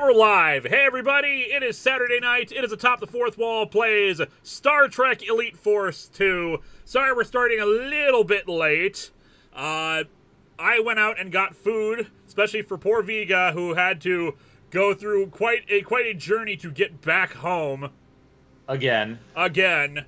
We're live. Hey everybody, it is Saturday night. It is Atop the Fourth Wall plays Star Trek Elite Force 2. Sorry we're starting a little bit late. I went out and got food, especially for poor Vega, who had to go through quite a journey to get back home. Again. I don't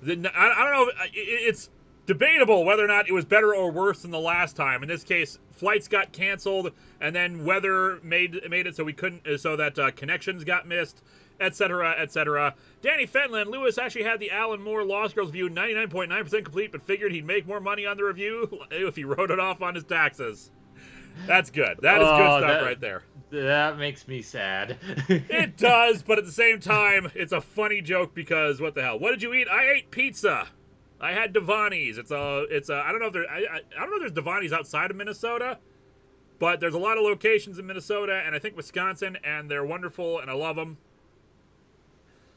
know, it's debatable whether or not it was better or worse than the last time. In this case, flights got canceled, and then weather made it so we couldn't, so that connections got missed, etc., etc. Danny Fenlon, Lewis actually had the Alan Moore Lost Girls review 99.9% complete, but figured he'd make more money on the review if he wrote it off on his taxes. That's good. That is good stuff right there. That makes me sad. It does, but at the same time, it's a funny joke because what the hell? What did you eat? I ate pizza. I had Devani's. I don't know if there's Devani's outside of Minnesota, but there's a lot of locations in Minnesota and I think Wisconsin, and they're wonderful and I love them.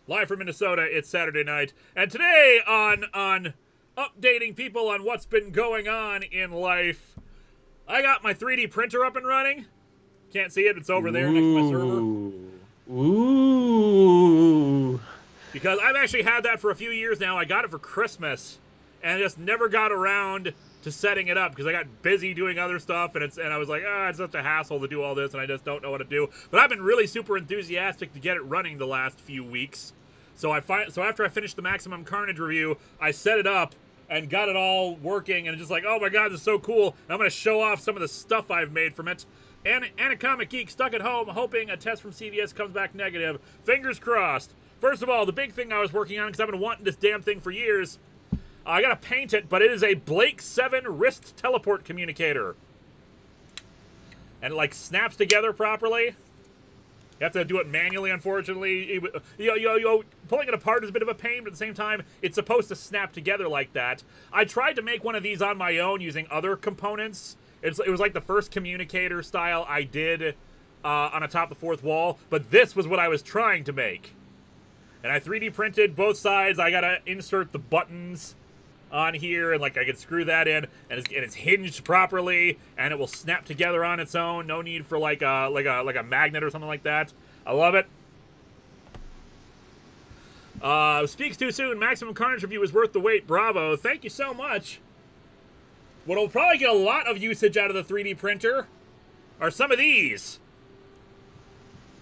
Live from Minnesota, it's Saturday night, and today on updating people on what's been going on in life, I got my 3D printer up and running. Can't see it; it's over there next to my server. Ooh. Because I've actually had that for a few years now. I got it for Christmas, and I just never got around to setting it up because I got busy doing other stuff, and I was like, it's such a hassle to do all this, and I just don't know what to do. But I've been really super enthusiastic to get it running the last few weeks. So after I finished the Maximum Carnage review, I set it up and got it all working, and just like, oh my god, this is so cool. And I'm going to show off some of the stuff I've made from it. And Comic Geek stuck at home, hoping a test from CVS comes back negative. Fingers crossed. First of all, the big thing I was working on, because I've been wanting this damn thing for years, I gotta paint it, but it is a Blake 7 wrist teleport communicator. And it, like, snaps together properly. You have to do it manually, unfortunately. Pulling it apart is a bit of a pain, but at the same time, it's supposed to snap together like that. I tried to make one of these on my own using other components. It was like the first communicator style I did on Atop the Fourth Wall, but this was what I was trying to make. And I 3D printed both sides. I gotta insert the buttons on here, and like I can screw that in, and it's hinged properly, and it will snap together on its own. No need for like a magnet or something like that. I love it. Speaks too soon. Maximum Carnage review is worth the wait. Bravo. Thank you so much. What'll probably get a lot of usage out of the 3D printer are some of these.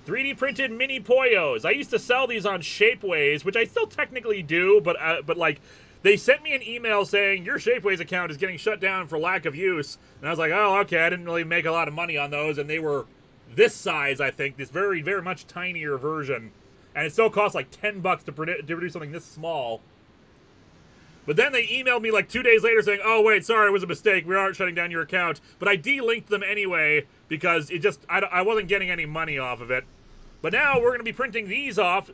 3D printed mini Poyos. I used to sell these on Shapeways, which I still technically do, but like, they sent me an email saying, your Shapeways account is getting shut down for lack of use. And I was like, oh, okay, I didn't really make a lot of money on those, and they were this size, I think, this very, very much tinier version. And it still costs like $10 to produce something this small. But then they emailed me like 2 days later saying, oh, wait, sorry, it was a mistake. We aren't shutting down your account. But I de-linked them anyway because I wasn't getting any money off of it. But now we're going to be printing these off.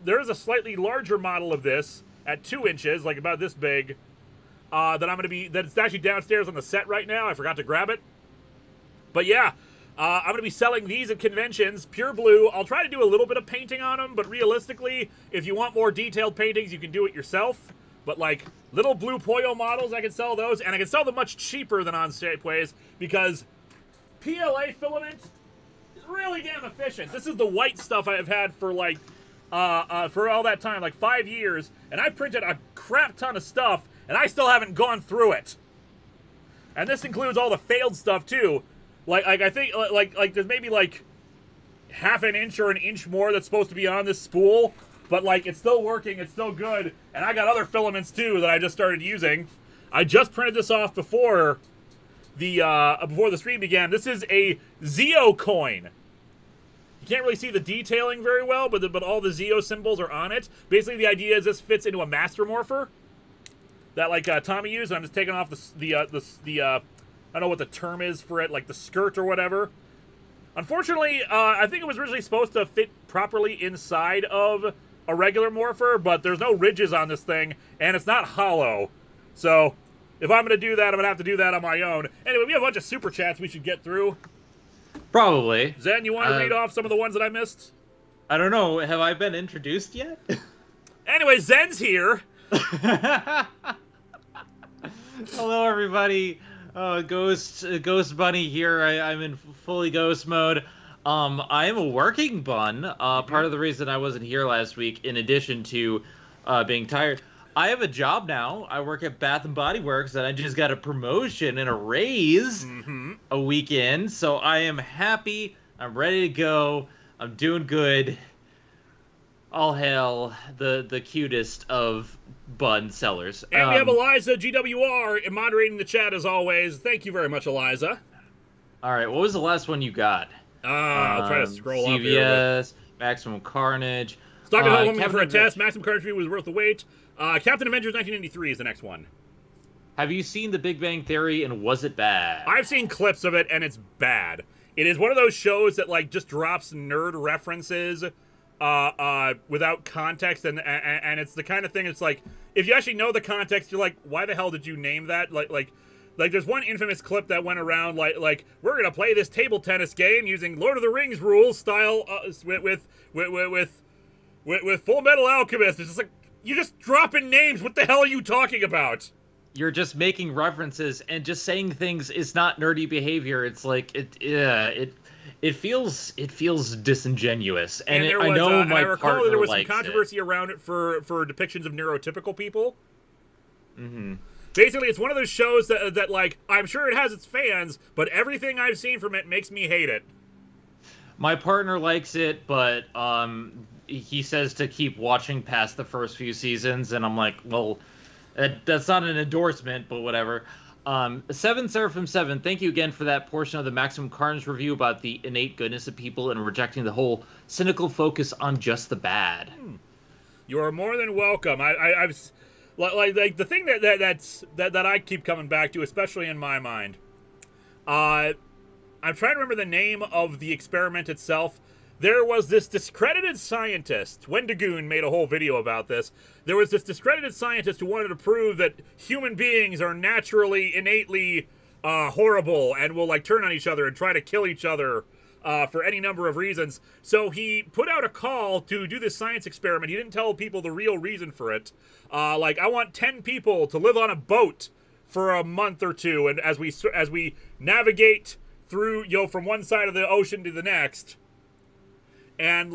There is a slightly larger model of this at 2 inches, like about this big, that's actually downstairs on the set right now. I forgot to grab it. But yeah, I'm going to be selling these at conventions, pure blue. I'll try to do a little bit of painting on them, but realistically, if you want more detailed paintings, you can do it yourself. But like little blue Poyo models, I can sell those, and I can sell them much cheaper than on Shapeways because PLA filament is really damn efficient. This is the white stuff I have had for like for all that time, like 5 years, and I printed a crap ton of stuff, and I still haven't gone through it. And this includes all the failed stuff too. Like I think like there's maybe like half an inch or an inch more that's supposed to be on this spool, but like it's still working, it's still good, and I got other filaments too that I just started using. I just printed this off before before the stream began. This is a Zeo coin. You can't really see the detailing very well, but all the Zeo symbols are on it. Basically, the idea is this fits into a Master Morpher that like Tommy used. I'm just taking off the I don't know what the term is for it, like the skirt or whatever. Unfortunately, I think it was originally supposed to fit properly inside of a regular Morpher, but there's no ridges on this thing, and it's not hollow. So if I'm going to do that, I'm going to have to do that on my own. Anyway, we have a bunch of super chats we should get through. Probably. Zen, you want to read off some of the ones that I missed? I don't know. Have I been introduced yet? Anyway, Zen's here. Hello, everybody. Ghost Bunny here. I'm in fully ghost mode. I am a working bun. Part of the reason I wasn't here last week, in addition to being tired, I have a job now. I work at Bath and Body Works, and I just got a promotion and a raise a weekend. So I am happy. I'm ready to go. I'm doing good. All hail the cutest of bun sellers. And we have Eliza GWR moderating the chat as always. Thank you very much, Eliza. All right, what was the last one you got? I'll try to scroll up here. CVS, Maximum Carnage. Stockton Hall Woman for a test. Maximum Carnage was worth the wait. Captain Avengers 1983 is the next one. Have you seen The Big Bang Theory, and was it bad? I've seen clips of it, and it's bad. It is one of those shows that like just drops nerd references without context, and it's the kind of thing. It's like if you actually know the context, you're like, why the hell did you name that? Like there's one infamous clip that went around like we're gonna play this table tennis game using Lord of the Rings rules style with Full Metal Alchemist. It's just like you're just dropping names. What the hell are you talking about? You're just making references and just saying things is not nerdy behavior. It's like it feels disingenuous, and there I was, know and my I recall partner there was some likes controversy around it for depictions of neurotypical people. Mm-hmm. Basically, it's one of those shows that like I'm sure it has its fans, but everything I've seen from it makes me hate it. My partner likes it, but he says to keep watching past the first few seasons, and I'm like, well, that's not an endorsement, but whatever. Seven Seraphim 7, thank you again for that portion of the Maximum Carnage review about the innate goodness of people and rejecting the whole cynical focus on just the bad. You are more than welcome. I've like the thing that I keep coming back to, especially in my mind. I'm trying to remember the name of the experiment itself. There was this discredited scientist. Wendigoon made a whole video about this. There was this discredited scientist who wanted to prove that human beings are naturally, innately horrible and will like turn on each other and try to kill each other for any number of reasons. So he put out a call to do this science experiment. He didn't tell people the real reason for it. Like, I want 10 people to live on a boat for a month or two, and as we navigate through, from one side of the ocean to the next. And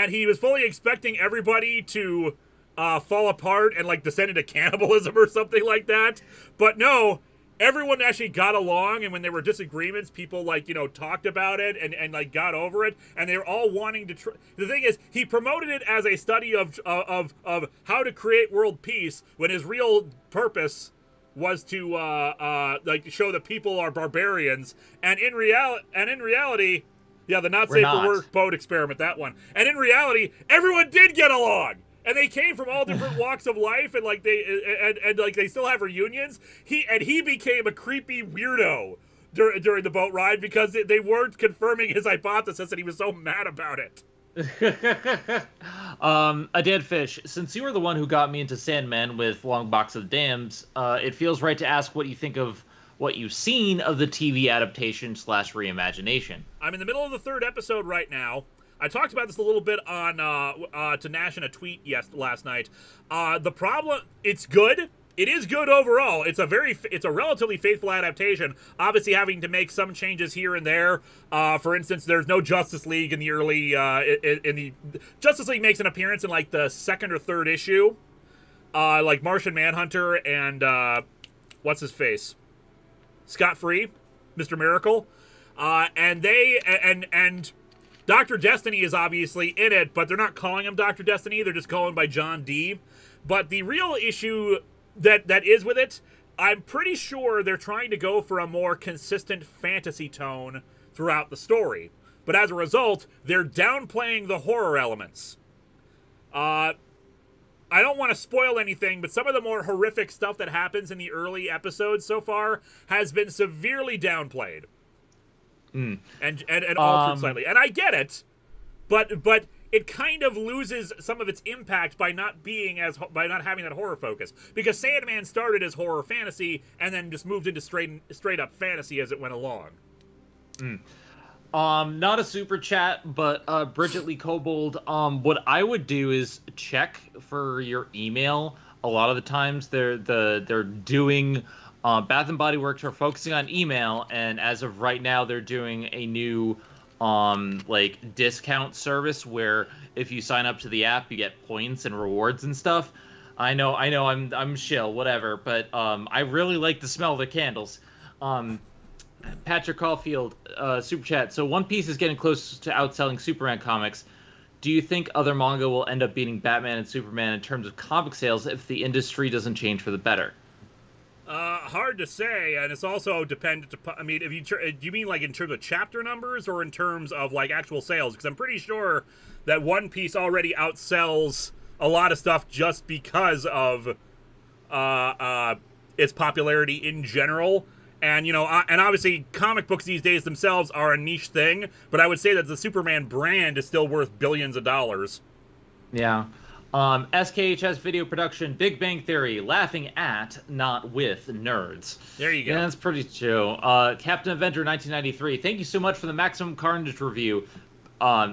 he was fully expecting everybody to fall apart and like descend into cannibalism or something like that. But no, everyone actually got along, and when there were disagreements, people talked about it and like got over it, and they were all wanting to. The thing is, he promoted it as a study of how to create world peace, when his real purpose was to show that people are barbarians, and in reality. Yeah, the not safe for work boat experiment, that one. And in reality, everyone did get along, and they came from all different walks of life, and they still have reunions. He became a creepy weirdo during the boat ride because they weren't confirming his hypothesis, and he was so mad about it. A dead fish. Since you were the one who got me into Sandman with Long Box of Dams, it feels right to ask what you think of what you've seen of the TV adaptation / reimagination. I'm in the middle of the third episode right now. I talked about this a little bit on to Nash in a tweet last night. The problem, it's good. It is good overall. It's a relatively faithful adaptation. Obviously, having to make some changes here and there. For instance, there's no Justice League in the early Justice League makes an appearance in like the second or third issue. Like Martian Manhunter and what's his face? Scott Free, Mr. Miracle, and Dr. Destiny is obviously in it, but they're not calling him Dr. Destiny. They're just calling him by John D. But the real issue that is with it, I'm pretty sure they're trying to go for a more consistent fantasy tone throughout the story. But as a result, they're downplaying the horror elements. I don't want to spoil anything, but some of the more horrific stuff that happens in the early episodes so far has been severely downplayed. And altered slightly. And I get it, but it kind of loses some of its impact by not having that horror focus. Because Sandman started as horror fantasy and then just moved into straight up fantasy as it went along. Not a super chat, but Bridget Lee Kobold, what I would do is check for your email. A lot of the times they're doing Bath and Body Works are focusing on email, and as of right now they're doing a new like discount service where if you sign up to the app you get points and rewards and stuff. I know I'm shill, whatever, but I really like the smell of the candles. Patrick Caulfield, super chat. So One Piece is getting close to outselling Superman comics. Do you think other manga will end up beating Batman and Superman in terms of comic sales if the industry doesn't change for the better? Hard to say, and it's also dependent. I mean, do you mean like in terms of chapter numbers or in terms of like actual sales? Because I'm pretty sure that One Piece already outsells a lot of stuff just because of its popularity in general. And, you know, and obviously comic books these days themselves are a niche thing, but I would say that the Superman brand is still worth billions of dollars. Yeah. SKHS Video Production, Big Bang Theory, laughing at, not with, nerds. There you go. Yeah, that's pretty true. Captain Avenger 1993, thank you so much for the Maximum Carnage review.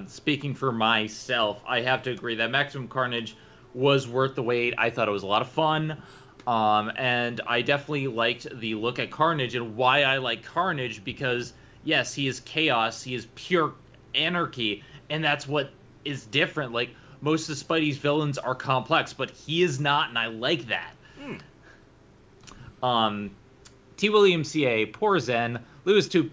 Speaking for myself, I have to agree that Maximum Carnage was worth the wait. I thought it was a lot of fun. And I definitely liked the look at Carnage, and why I like Carnage, because, yes, he is chaos, he is pure anarchy, and that's what is different. Like, most of Spidey's villains are complex, but he is not, and I like that. T. William C.A., poor Zen. Lou is too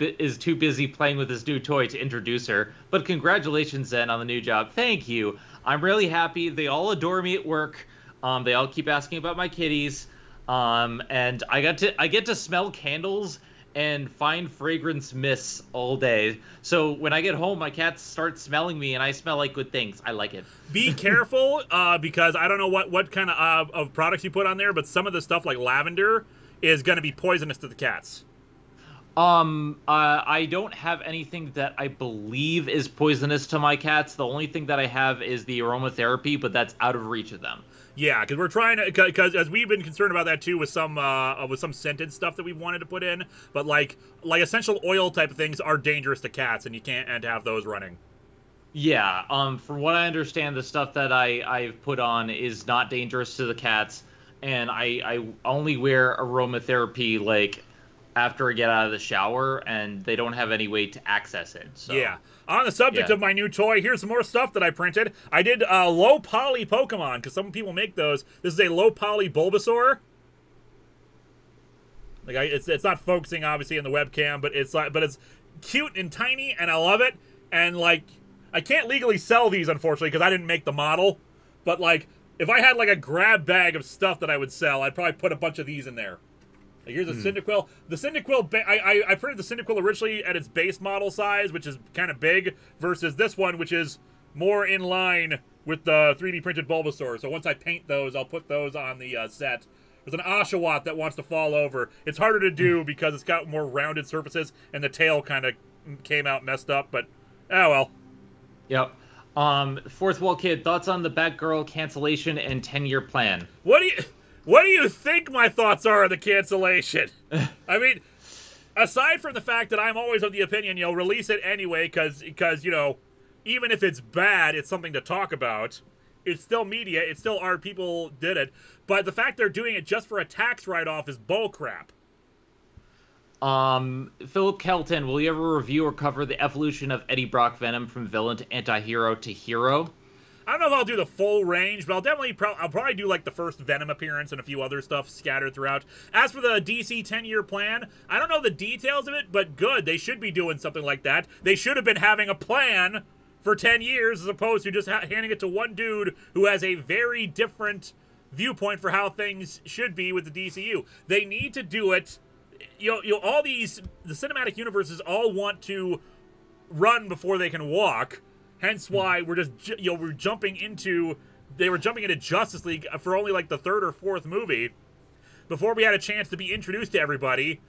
busy playing with his new toy to introduce her, but congratulations, Zen, on the new job. Thank you. I'm really happy. They all adore me at work. They all keep asking about my kitties, and I get to smell candles and find fragrance mists all day. So when I get home, my cats start smelling me, and I smell like good things. I like it. Be careful, because I don't know what kind of products you put on there, but some of the stuff like lavender is going to be poisonous to the cats. I don't have anything that I believe is poisonous to my cats. The only thing that I have is the aromatherapy, but that's out of reach of them. Yeah, because we're trying to, because as we've been concerned about that too with some scented stuff that we've wanted to put in, but like essential oil type of things are dangerous to cats, and you can't have those running. Yeah, from what I understand, the stuff that I've put on is not dangerous to the cats, and I only wear aromatherapy like after I get out of the shower, and they don't have any way to access it. So. Yeah. On the subject of my new toy, here's some more stuff that I printed. I did low poly Pokemon, because some people make those. This is a low poly Bulbasaur. Like it's not focusing obviously in the webcam, but it's cute and tiny, and I love it. And like I can't legally sell these unfortunately because I didn't make the model. But like if I had like a grab bag of stuff that I would sell, I'd probably put a bunch of these in there. Like here's a Cyndaquil. The Cyndaquil, I printed the Cyndaquil originally at its base model size, which is kind of big, versus this one, which is more in line with the 3D printed Bulbasaur. So once I paint those, I'll put those on the set. There's an Oshawott that wants to fall over. It's harder to do because it's got more rounded surfaces, and the tail kind of came out messed up, but oh well. Yep. Fourth Wall Kid, thoughts on the Batgirl cancellation and 10-year plan? What do you think my thoughts are on the cancellation? I mean, aside from the fact that I'm always of the opinion, release it anyway, because even if it's bad, it's something to talk about. It's still media. It's still art. People did it. But the fact they're doing it just for a tax write-off is bullcrap. Philip Kelton, will you ever review or cover the evolution of Eddie Brock Venom from villain to anti-hero to hero? I don't know if I'll do the full range, but I'll probably do like the first Venom appearance and a few other stuff scattered throughout. As for the DC 10-year plan, I don't know the details of it, but good. They should be doing something like that. They should have been having a plan for 10 years as opposed to just handing it to one dude who has a very different viewpoint for how things should be with the DCU. They need to do it. All the cinematic universes all want to run before they can walk. Hence why we're jumping into Justice League for only like the third or fourth movie before we had a chance to be introduced to everybody.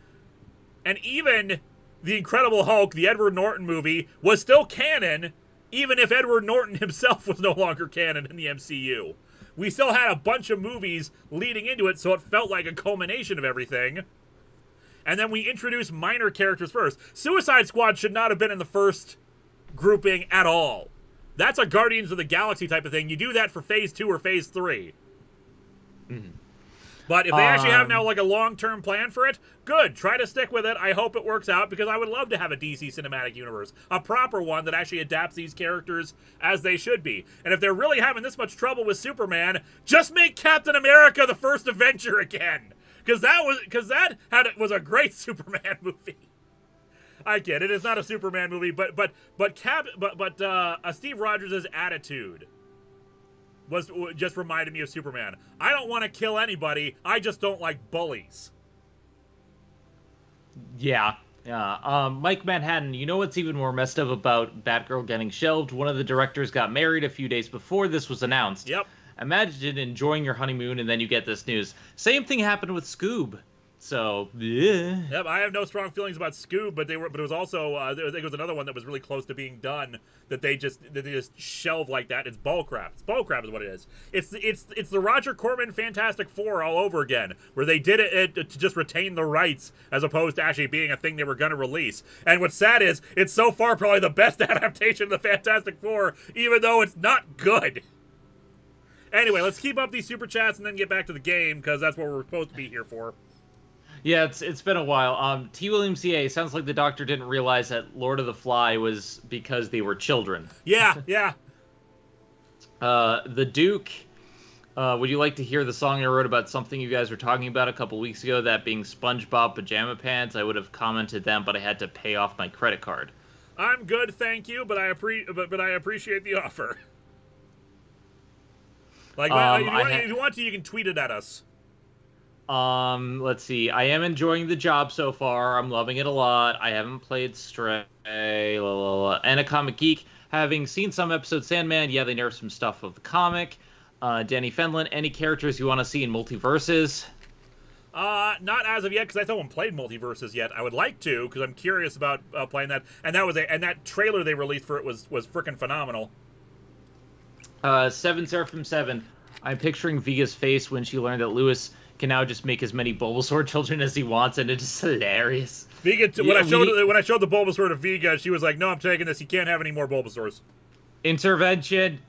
And even the Incredible Hulk, the Edward Norton movie, was still canon, even if Edward Norton himself was no longer canon in the MCU. We still had a bunch of movies leading into it, so it felt like a culmination of everything. And then we introduced minor characters first. Suicide Squad should not have been in the first grouping at all. That's a Guardians of the Galaxy type of thing. You do that for Phase 2 or Phase 3. Mm-hmm. But if they actually have now like a long-term plan for it, good. Try to stick with it. I hope it works out, because I would love to have a DC cinematic universe. A proper one that actually adapts these characters as they should be. And if they're really having this much trouble with Superman, just make Captain America the first Avenger again. Because that was a great Superman movie. I get it. It's not a Superman movie, but Steve Rogers' attitude just reminded me of Superman. I don't want to kill anybody. I just don't like bullies. Yeah. Mike Manhattan, you know what's even more messed up about Batgirl getting shelved? One of the directors got married a few days before this was announced. Yep. Imagine enjoying your honeymoon and then you get this news. Same thing happened with Scoob. So, yeah. Yep, I have no strong feelings about Scoob, but it was also I think it was another one that was really close to being done that they just shelved like that. It's bullcrap. It's bullcrap is what it is. It's the Roger Corman Fantastic Four all over again, where they did it to just retain the rights as opposed to actually being a thing they were going to release. And what's sad is it's so far probably the best adaptation of the Fantastic Four, even though it's not good. Anyway, let's keep up these super chats and then get back to the game, because that's what we're supposed to be here for. Yeah, it's been a while. T. William CA, sounds like the doctor didn't realize that Lord of the Fly was because they were children. Yeah. The Duke, would you like to hear the song I wrote about something you guys were talking about a couple weeks ago, that being SpongeBob Pajama Pants? I would have commented them, but I had to pay off my credit card. I'm good, thank you, but I appreciate the offer. Like, if you want to, you can tweet it at us. Let's see. I am enjoying the job so far. I'm loving it a lot. I haven't played Stray. And a Comic Geek. Having seen some episodes Sandman, yeah, they nerfed some stuff of the comic. Danny Fenlon, any characters you want to see in multiverses? Not as of yet, because I still haven't played Multiverses yet. I would like to, because I'm curious about playing that. And that trailer they released for it was freaking phenomenal. Seven Seraphim 7. I'm picturing Viga's face when she learned that Lewis can now just make as many Bulbasaur children as he wants, and it's just hilarious. Viga, when I showed the Bulbasaur to Viga, she was like, "No, I'm taking this. You can't have any more Bulbasaurs." Intervention.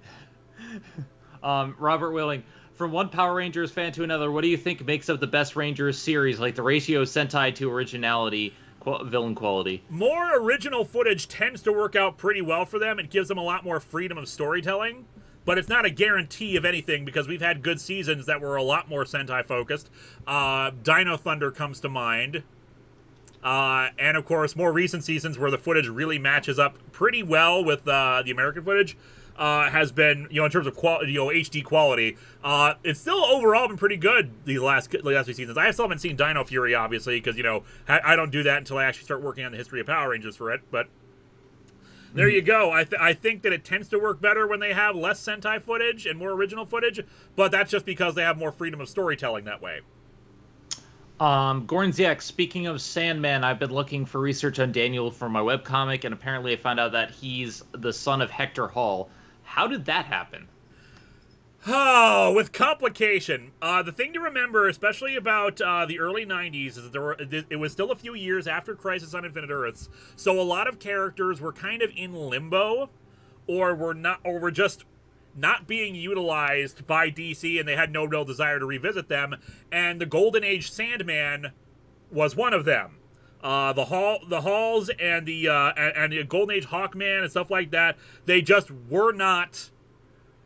Robert Willing. From one Power Rangers fan to another, what do you think makes up the best Rangers series, like the ratio of Sentai to originality, villain quality? More original footage tends to work out pretty well for them. It gives them a lot more freedom of storytelling. But it's not a guarantee of anything, because we've had good seasons that were a lot more Sentai-focused. Dino Thunder comes to mind. And, of course, more recent seasons where the footage really matches up pretty well with the American footage has been, in terms of quality, HD quality. It's still overall been pretty good the last few seasons. I still haven't seen Dino Fury, obviously, because, I don't do that until I actually start working on the history of Power Rangers for it, but... There you go. I think that it tends to work better when they have less Sentai footage and more original footage, but that's just because they have more freedom of storytelling that way. Gornziak, speaking of Sandman, I've been looking for research on Daniel for my webcomic, and apparently I found out that he's the son of Hector Hall. How did that happen? Oh, with complication. The thing to remember, especially about the early 90s, is that it was still a few years after Crisis on Infinite Earths, so a lot of characters were kind of in limbo, or were just not being utilized by DC, and they had no real desire to revisit them. And the Golden Age Sandman was one of them. The Halls and the Golden Age Hawkman and stuff like that, they just were not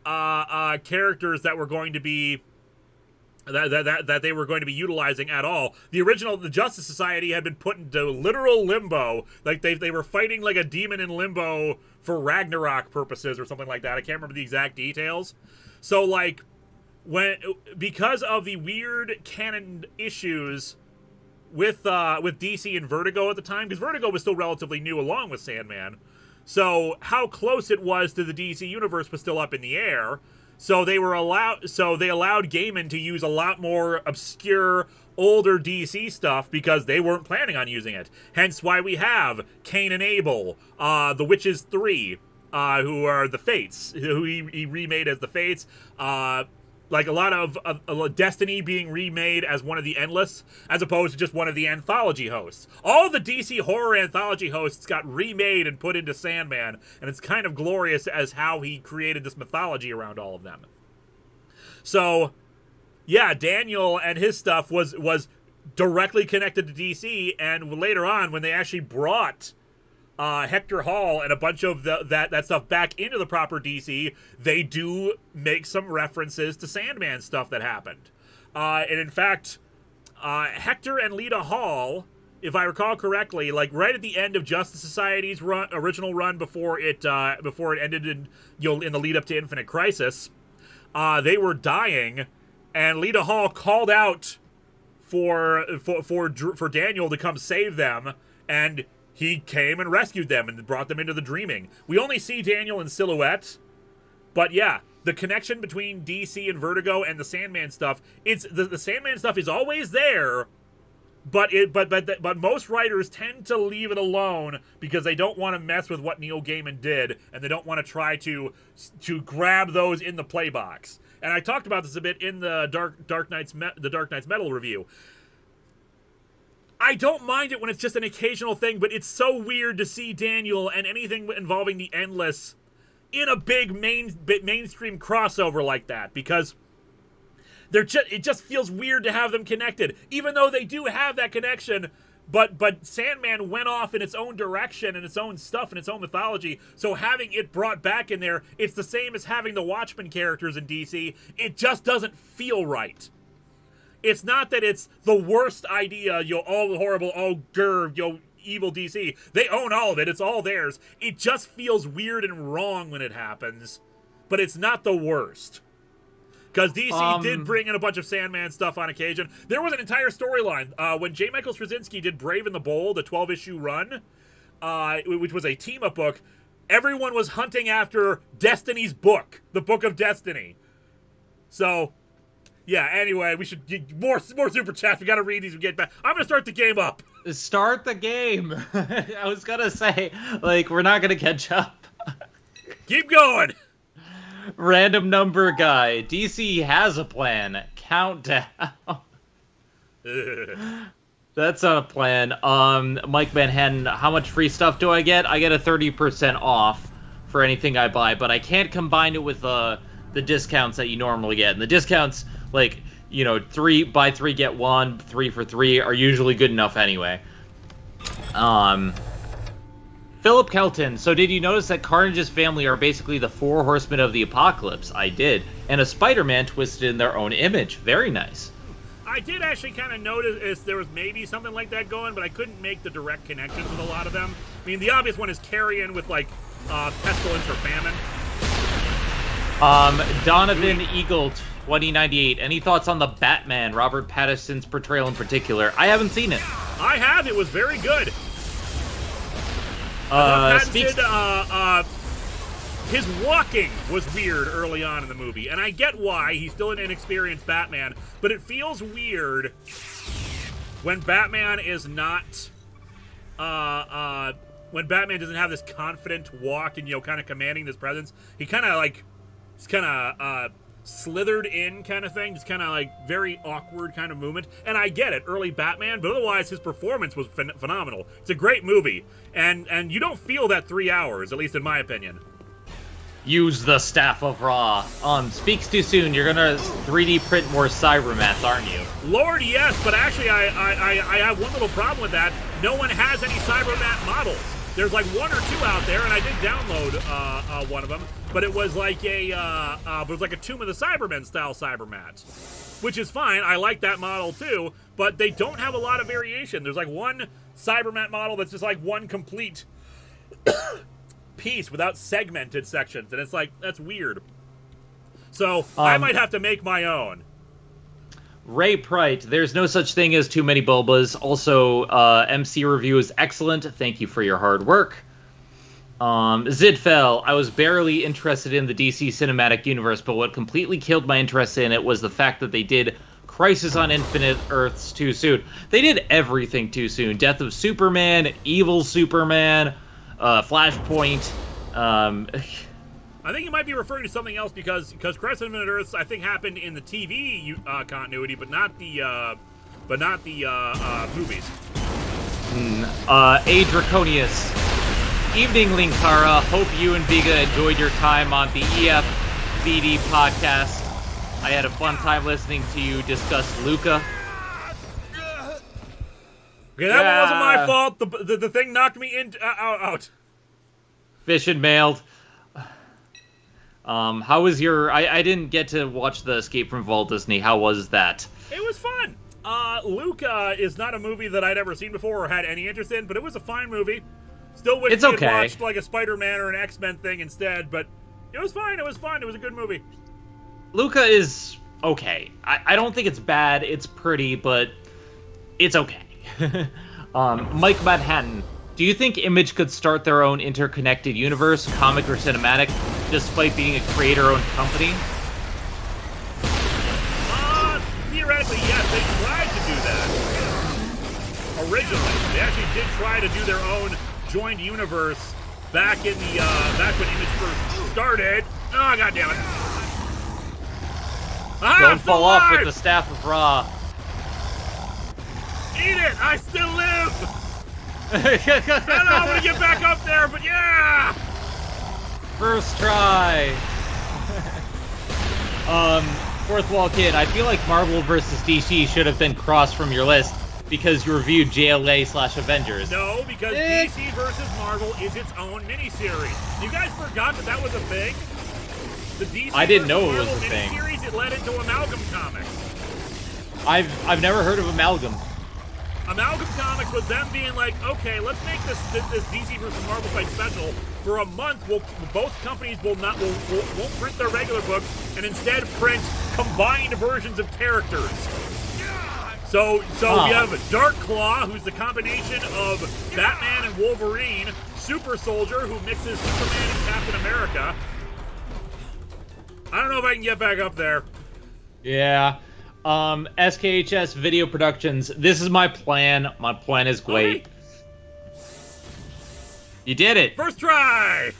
characters that were going to be that they were going to be utilizing at all. The Justice Society had been put into literal limbo. Like they were fighting like a demon in limbo for Ragnarok purposes or something like that. I can't remember the exact details. So like because of the weird canon issues with DC and Vertigo at the time, because Vertigo was still relatively new along with Sandman. So how close it was to the DC universe was still up in the air. So they allowed Gaiman to use a lot more obscure, older DC stuff because they weren't planning on using it. Hence why we have Cain and Abel, The Witches 3, who are the Fates, who he remade as the Fates. Like a lot of Destiny being remade as one of the Endless, as opposed to just one of the anthology hosts. All the DC horror anthology hosts got remade and put into Sandman, and it's kind of glorious as how he created this mythology around all of them. So, yeah, Daniel and his stuff was directly connected to DC, and later on, when they actually brought Hector Hall and a bunch of that stuff back into the proper DC, they do make some references to Sandman stuff that happened. And in fact, Hector and Lita Hall, if I recall correctly, like right at the end of Justice Society's original run before it ended in the lead up to Infinite Crisis, they were dying, and Lita Hall called out for Daniel to come save them, and he came and rescued them and brought them into the dreaming. We only see Daniel in silhouette, but yeah, the connection between DC and Vertigo and the Sandman stuff, the Sandman stuff is always there, but most writers tend to leave it alone because they don't want to mess with what Neil Gaiman did, and they don't want to try to grab those in the play box. And I talked about this a bit in the Dark Knight's Metal review. I don't mind it when it's just an occasional thing, but it's so weird to see Daniel and anything involving the Endless in a big mainstream crossover like that, because it just feels weird to have them connected, even though they do have that connection. But Sandman went off in its own direction and its own stuff and its own mythology, so having it brought back in there, it's the same as having the Watchmen characters in DC. It just doesn't feel right. It's not that it's the worst idea, all horrible, all evil DC. They own all of it. It's all theirs. It just feels weird and wrong when it happens, but it's not the worst. Because DC did bring in a bunch of Sandman stuff on occasion. There was an entire storyline when J. Michael Straczynski did Brave and the Bold, the 12-issue run, which was a team-up book. Everyone was hunting after Destiny's book, the Book of Destiny. So, yeah, anyway, we should get more super chats. We got to read these and get back. I'm going to start the game up. Start the game. I was going to say, we're not going to catch up. Keep going. Random number guy. DC has a plan. Countdown. That's not a plan. Mike Manhattan, how much free stuff do I get? I get a 30% off for anything I buy, but I can't combine it with the discounts that you normally get. And the discounts, 3 buy 3 get 1, 3 for 3 are usually good enough anyway. Philip Kelton, so did you notice that Carnage's family are basically the 4 horsemen of the apocalypse? I did. And a Spider-Man twisted in their own image. Very nice. I did actually kind of notice there was maybe something like that going, but I couldn't make the direct connections with a lot of them. I mean, the obvious one is Carrion with, Pestilence or Famine. Donovan Eagle 2098. Any thoughts on the Batman, Robert Pattinson's portrayal in particular? I haven't seen it. I have. It was very good. His walking was weird early on in the movie, and I get why. He's still an inexperienced Batman, but it feels weird when Batman is not, when Batman doesn't have this confident walk and, kind of commanding this presence. He kind of, slithered in kind of thing, just kind of very awkward kind of movement. And I get it, early Batman, but otherwise his performance was phenomenal. It's a great movie, and you don't feel that 3 hours, at least in my opinion. Use the Staff of Ra. Speaks too soon. You're gonna 3D print more Cybermats, aren't you? Lord, yes, but actually I have one little problem with that. No one has any Cybermat models. There's 1 or 2 out there, and I did download one of them, but it was like a Tomb of the Cybermen style Cybermat, which is fine. I like that model too, but they don't have a lot of variation. There's 1 Cybermat model that's just 1 complete piece without segmented sections, and it's that's weird. So I might have to make my own. Ray Prite, there's no such thing as too many Bulbas. Also, MC review is excellent. Thank you for your hard work. Zidfell, I was barely interested in the DC Cinematic Universe, but what completely killed my interest in it was the fact that they did Crisis on Infinite Earths too soon. They did everything too soon. Death of Superman, Evil Superman, Flashpoint. I think you might be referring to something else because Crisis on Infinite Earths I think happened in the TV continuity, but not the movies. A Draconius. Evening, Linkara. Hope you and Viga enjoyed your time on the EFBD podcast. I had a fun time listening to you discuss Luca. Okay, that wasn't my fault. The thing knocked me out. Fish and mailed. How was your... I didn't get to watch the Escape from Walt Disney. How was that? It was fun. Luca is not a movie that I'd ever seen before or had any interest in, but it was a fine movie. Still wish we had watched like a Spider-Man or an X-Men thing instead, but it was fine. It was fun. It was a good movie. Luca is okay. I don't think it's bad. It's pretty, but it's okay. Mike Manhattan, do you think Image could start their own interconnected universe, comic or cinematic, despite being a creator-owned company? Theoretically, yes. They tried to do that. Originally, they actually did try to do their own joined universe back when Image first started. Oh, God damn it. Don't fall off with the Staff of Ra. Eat it! I still live! I don't know, I'm gonna get back up there, but yeah! First try. Fourth Wall Kid, I feel like Marvel vs. DC should have been crossed from your list because you reviewed JLA/Avengers. No, because DC versus Marvel is its own miniseries. You guys forgot that was a thing? The DC I didn't know Marvel it was a thing. Miniseries, it led into Amalgam Comics. I've never heard of Amalgam. Amalgam Comics was them being like, okay, let's make this DC versus Marvel fight special. For a month, both companies won't print their regular books and instead print combined versions of characters. So we have Dark Claw, who's the combination of Batman and Wolverine, Super Soldier, who mixes Superman and Captain America. I don't know if I can get back up there. Yeah. SKHS Video Productions. This is my plan. My plan is great. Okay. You did it. First try.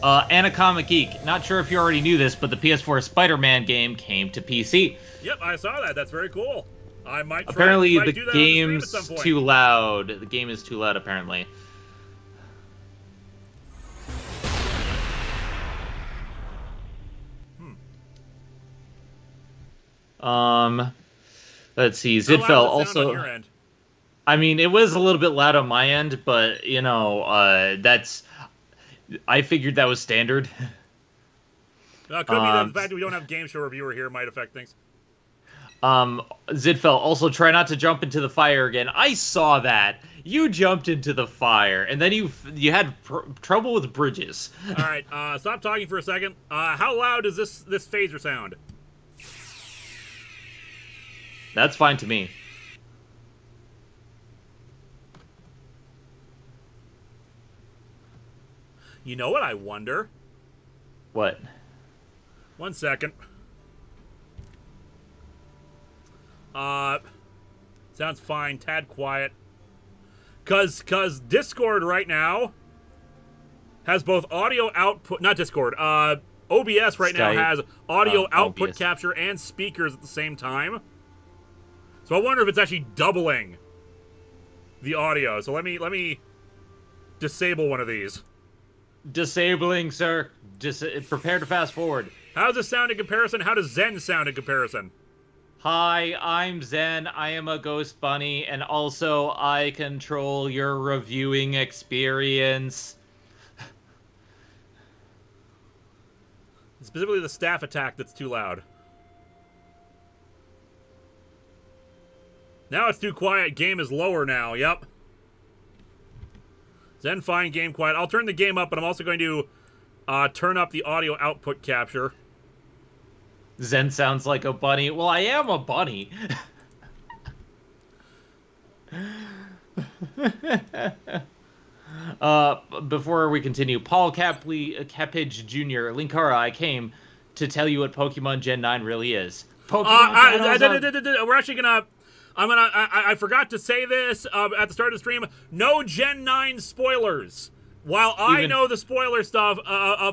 Anacomic Geek. Not sure if you already knew this, but the PS4 Spider-Man game came to PC. Yep, I saw that. That's very cool. I might try. Apparently, do the that game's at some point. too loud. The game is too loud, apparently. Let's see. Zidfell also. On your end? I mean, it was a little bit loud on my end, but you know, that's. I figured that was standard. Could be that the fact that we don't have game show reviewer here might affect things. Zidfell, also try not to jump into the fire again. I saw that. You jumped into the fire, and then you had trouble with bridges. All right, stop talking for a second. How loud does this phaser sound? That's fine to me. You know what I wonder? What? 1 second. Sounds fine. Tad quiet. Cause Discord right now has both audio output, not Discord, OBS right now has audio output OBS. capture and speakers at the same time. So I wonder if it's actually doubling the audio. So let me disable one of these. Disabling, sir. Prepare to fast forward. How does this sound in comparison? How does Zen sound in comparison? Hi, I'm Zen. I am a ghost bunny, and also I control your reviewing experience. Specifically the staff attack that's too loud. Now it's too quiet. Game is lower now. Yep. Zen fine, game quiet. I'll turn the game up, but I'm also going to turn up the audio output capture. Zen sounds like a bunny. Well, I am a bunny. Before we continue, Paul Capage Jr., Linkara, I came to tell you what Pokemon Gen 9 really is. We're actually gonna... I forgot to say this at the start of the stream. No Gen 9 spoilers. While I know the spoiler stuff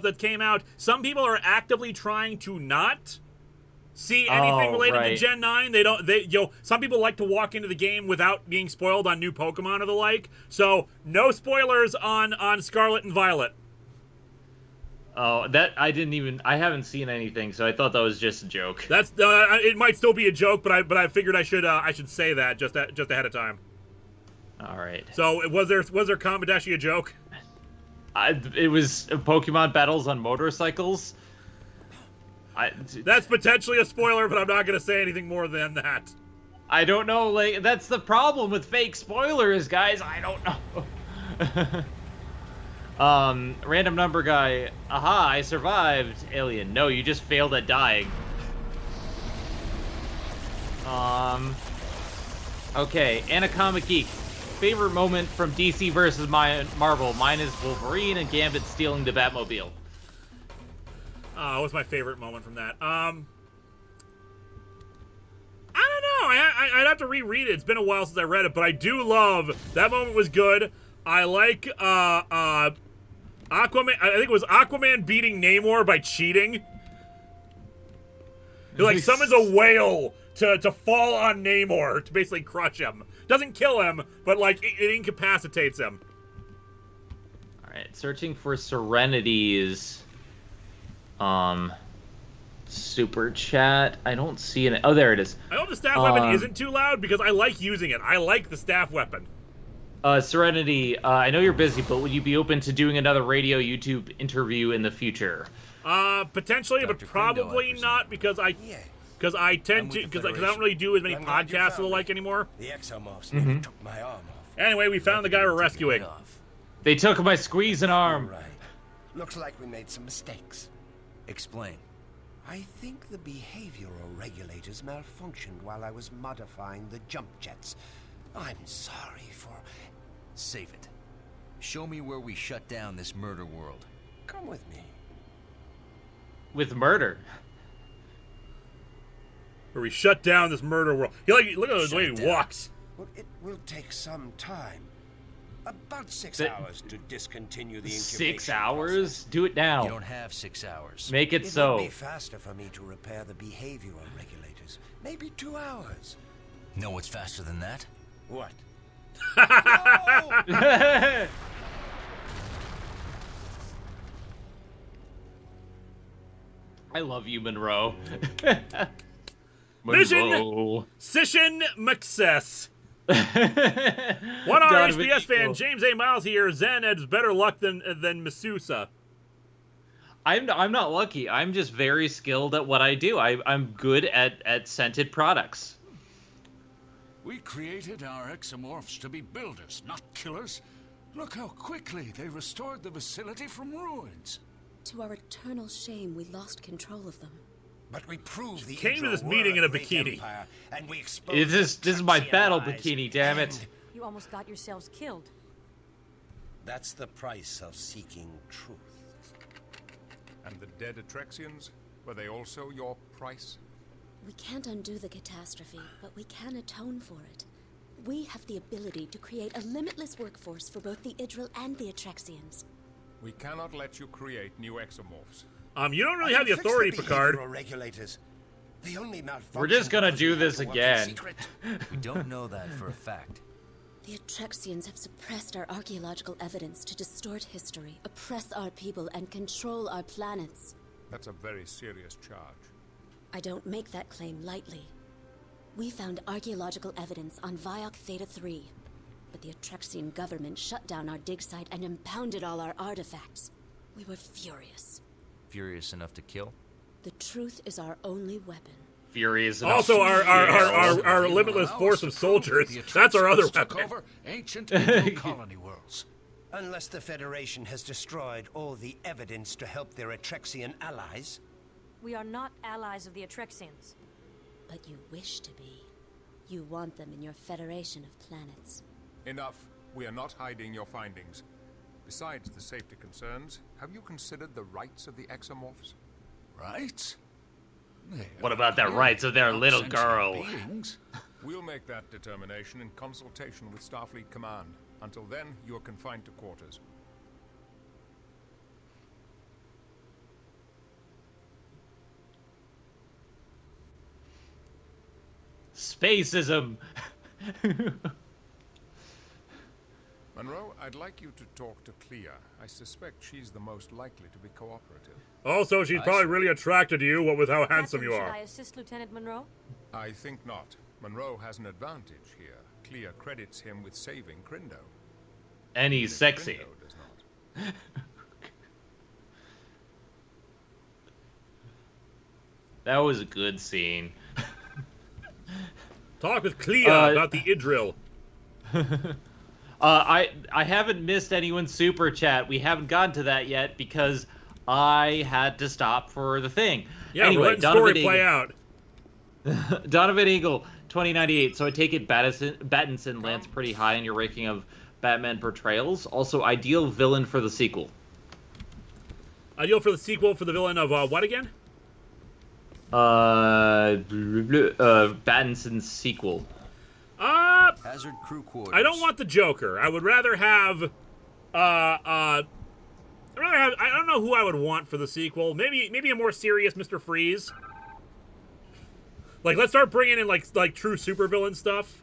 that came out, some people are actively trying to not see anything related to Gen 9. Some people like to walk into the game without being spoiled on new Pokemon or the like. So no spoilers on Scarlet and Violet. Oh, I haven't seen anything, so I thought that was just a joke. That's it might still be a joke, but I figured I should say that just ahead of time. All right. So was there Kamadeshi a joke? It was Pokemon battles on motorcycles. That's potentially a spoiler, but I'm not going to say anything more than that. I don't know. Like, that's the problem with fake spoilers, guys. I don't know. Random number guy. Aha! I survived. Alien. No, you just failed at dying. Okay. Anacoma Geek. Favorite moment from DC versus Marvel. Mine is Wolverine and Gambit stealing the Batmobile. What's my favorite moment from that? I don't know. I'd have to reread it. It's been a while since I read it, but I do love that moment. Was good. I like Aquaman. I think it was Aquaman beating Namor by cheating. He like summons a whale to fall on Namor to basically crush him. Doesn't kill him, but like it incapacitates him. All right, searching for Serenity's super chat. I don't see it. Oh, there it is. I hope the staff weapon isn't too loud because I like using it. I like the staff weapon. Serenity, I know you're busy, but would you be open to doing another radio YouTube interview in the future? Potentially, but probably not because I don't really do as many podcasts or the like anymore. The exomorphs nearly took my arm off. Anyway, we found the guy we're rescuing. They took my squeezing arm. Right. Looks like we made some mistakes. Explain. I think the behavioral regulators malfunctioned while I was modifying the jump jets. I'm sorry for... Save it. Show me where we shut down this murder world. Come with me. With murder? Where we shut down this murder world. Look at the way he walks. Well, it will take some time. About 6 hours to discontinue the incubation 6 hours? process. Do it now. You don't have 6 hours. Make it It so. would be faster for me to repair the behavioral regulators. Maybe 2 hours. Know what's faster than that? What? I love you, Munroe. Mission Sishin McSess. One RHBS fan, James A. Miles here. Zen has better luck than Masusa. I'm not lucky. I'm just very skilled at what I do. I'm good at scented products. We created our exomorphs to be builders, not killers. Look how quickly they restored the facility from ruins. To our eternal shame, we lost control of them. But we proved the came to this meeting in a bikini. Empire, and we exposed This is my Traxian battle lies, bikini, damn it. and You almost got yourselves killed. That's the price of seeking truth. And the dead Atrexians, were they also your price? We can't undo the catastrophe, but we can atone for it. We have the ability to create a limitless workforce for both the Idril and the Atrexians. We cannot let you create new exomorphs. You don't really have the authority, Picard. Regulators. They only We're just gonna do this again. We don't know that for a fact. The Atrexians have suppressed our archaeological evidence to distort history, oppress our people, and control our planets. That's a very serious charge. I don't make that claim lightly. We found archaeological evidence on Viok Theta 3, but the Atrexian government shut down our dig site and impounded all our artifacts. We were furious. Furious enough to kill? The truth is our only weapon. Furious enough. Also, our limitless force of soldiers. That's our other weapon. Over ancient Idril colony worlds. Unless the Federation has destroyed all the evidence to help their Atrexian allies. We are not allies of the Atrexians. But you wish to be. You want them in your Federation of Planets. Enough. We are not hiding your findings. Besides the safety concerns, have you considered the rights of the exomorphs? Rights? What about the rights of their little girl? Beings. We'll make that determination in consultation with Starfleet Command. Until then, you are confined to quarters. Spacism. Munroe, I'd like you to talk to Clea. I suspect she's the most likely to be cooperative. Also, she's probably really attracted to you, what with how handsome you Captain, are. Should I assist Lieutenant Munroe? I think not. Munroe has an advantage here. Clea credits him with saving Crindo. And he's sexy. Crindo does not. That was a good scene. Talk with Clea about the Idril. I haven't missed anyone's super chat. We haven't gotten to that yet because I had to stop for the thing. Yeah, anyway, we're letting story play out. Donovan Eagle, 2098. So I take it Battinson lands pretty high in your ranking of Batman portrayals. Also, ideal villain for the sequel. Ideal for the sequel for the villain of what again? Battinson's sequel. Hazard crew quarters. I don't want the Joker. I would rather have I don't know who I would want for the sequel. Maybe a more serious Mr. Freeze. Like, let's start bringing in like true supervillain stuff.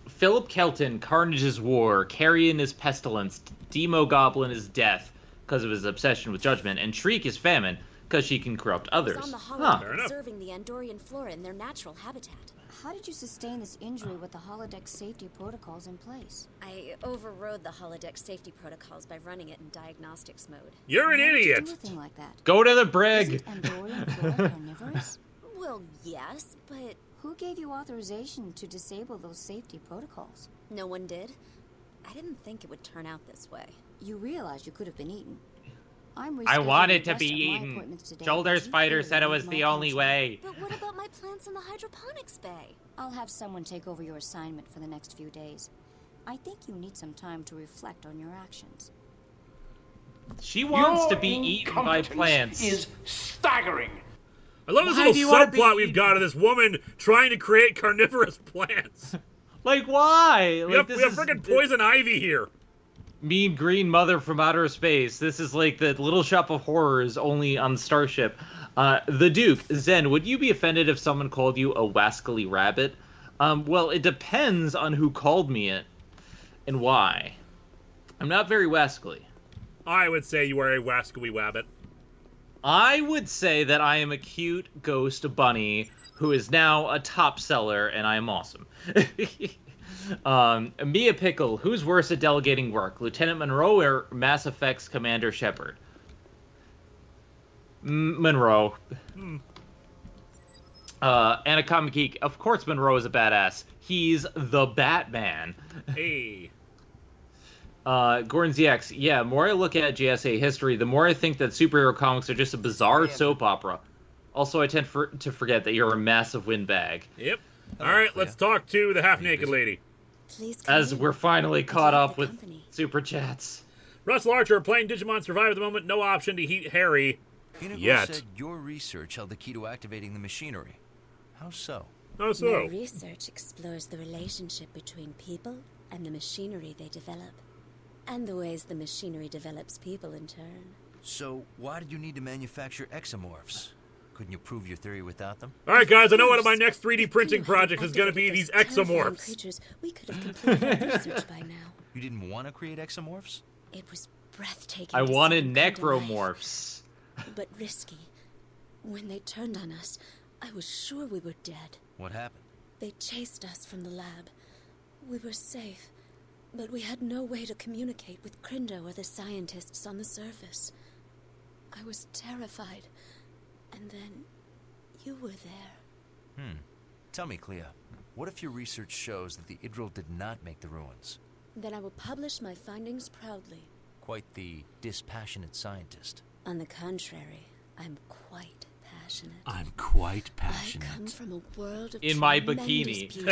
Philip Kelton, Carnage's War, Carrion is Pestilence, Demo Goblin is Death because of his obsession with judgment, and Shriek is Famine because she can corrupt others. On the Fair holodeck, enough. observing the Andorian flora in their natural habitat. How did you sustain this injury with the holodeck safety protocols in place? I overrode the holodeck safety protocols by running it in diagnostics mode. You're an Why would you idiot. do a thing like that? Go to the brig! Isn't Andorian flora carnivorous? Well, yes, but Who gave you authorization to disable those safety protocols? no one did. I didn't think it would turn out this way. You realize you could have been eaten. I'm I rescheduling wanted the to rest be of my eaten. appointments today, Shoulder but you Spider clearly said it need was my the only attention. way. But what about my plants in the hydroponics bay? I'll have someone take over your assignment for the next few days. I think you need some time to reflect on your actions. She wants to be eaten by plants. Is staggering. I love this Why little do you wanna be subplot we've eaten? got of this woman trying to create carnivorous plants. Like, why? We have this is freaking poison ivy here. Mean green mother from outer space. This is like the Little Shop of Horrors, only on Starship. The Duke, Zen, would you be offended if someone called you a wascally rabbit? Well, it depends on who called me it and why. I'm not very wascally. I would say you are a wascally wabbit. I would say that I am a cute ghost bunny who is now a top seller, and I am awesome. Mia Pickle, who's worse at delegating work, Lieutenant Munroe or Mass Effect's Commander Shepard? Munroe. Anacomic Geek, of course Munroe is a badass. He's the Batman. Hey. Gordon ZX, yeah, the more I look at JSA history, the more I think that superhero comics are just a bizarre soap opera. Also, I tend to forget that you're a massive windbag. Yep. All right, let's talk to the half-naked lady. Please come As in. we're finally caught Enjoy up the with company. super chats. Russell Archer playing Digimon Survive at the moment. No option to heat Harry. Inigo Yet. said your research held the key to activating the machinery. How so? How My so? research explores the relationship between people and the machinery they develop. And the ways the machinery develops people in turn. So, why did you need to manufacture exomorphs? Couldn't you prove your theory without them? All right, guys, I know one of my First, next 3D if printing you hadn't projects is going to be activated these those terrifying exomorphs. creatures, we could have completed our research by now. You didn't want to create exomorphs? It was breathtaking. I to see wanted them come to life, necromorphs. but risky. When they turned on us, I was sure we were dead. What happened? They chased us from the lab. We were safe, but we had no way to communicate with Crindo or the scientists on the surface. I was terrified, and then you were there. Tell me, Clea, What if your research shows that the Idril did not make the ruins? Then I will publish my findings proudly. Quite the dispassionate scientist. On the contrary, I'm quite passionate. I'm quite I come passionate. from a world of In my tremendous bikini. beauty.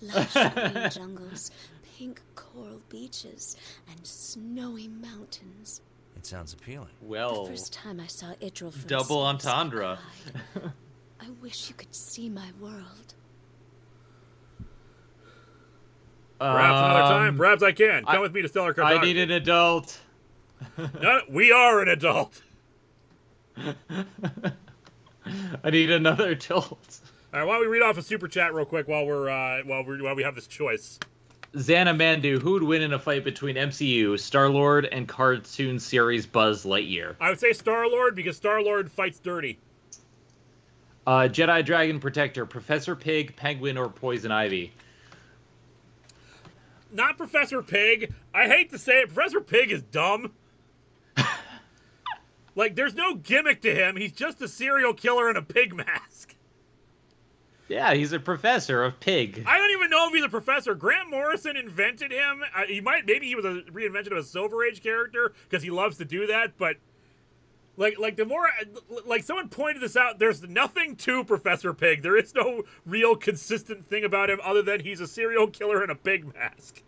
Lush green jungles, pink coral beaches, and snowy mountains. It sounds appealing. Well, The first time I saw Idril from double space, I entendre. cried. I wish you could see my world. Perhaps another time. Perhaps I can. Come with me to Stellar I Cartography. need an adult. No, we are an adult. I need another adult. All right, why don't we read off a super chat real quick while we have this choice? Xana Mandu, who would win in a fight between MCU, Star-Lord, and cartoon series Buzz Lightyear? I would say Star-Lord because Star-Lord fights dirty. Jedi Dragon Protector, Professor Pig, Penguin, or Poison Ivy? Not Professor Pig. I hate to say it, Professor Pig is dumb. Like, there's no gimmick to him. He's just a serial killer in a pig mask. Yeah, he's a professor of pig. I don't even know if he's a professor. Grant Morrison invented him. Maybe he was a reinvention of a Silver Age character because he loves to do that. But like the more like someone pointed this out, there's nothing to Professor Pig. There is no real consistent thing about him other than he's a serial killer in a pig mask.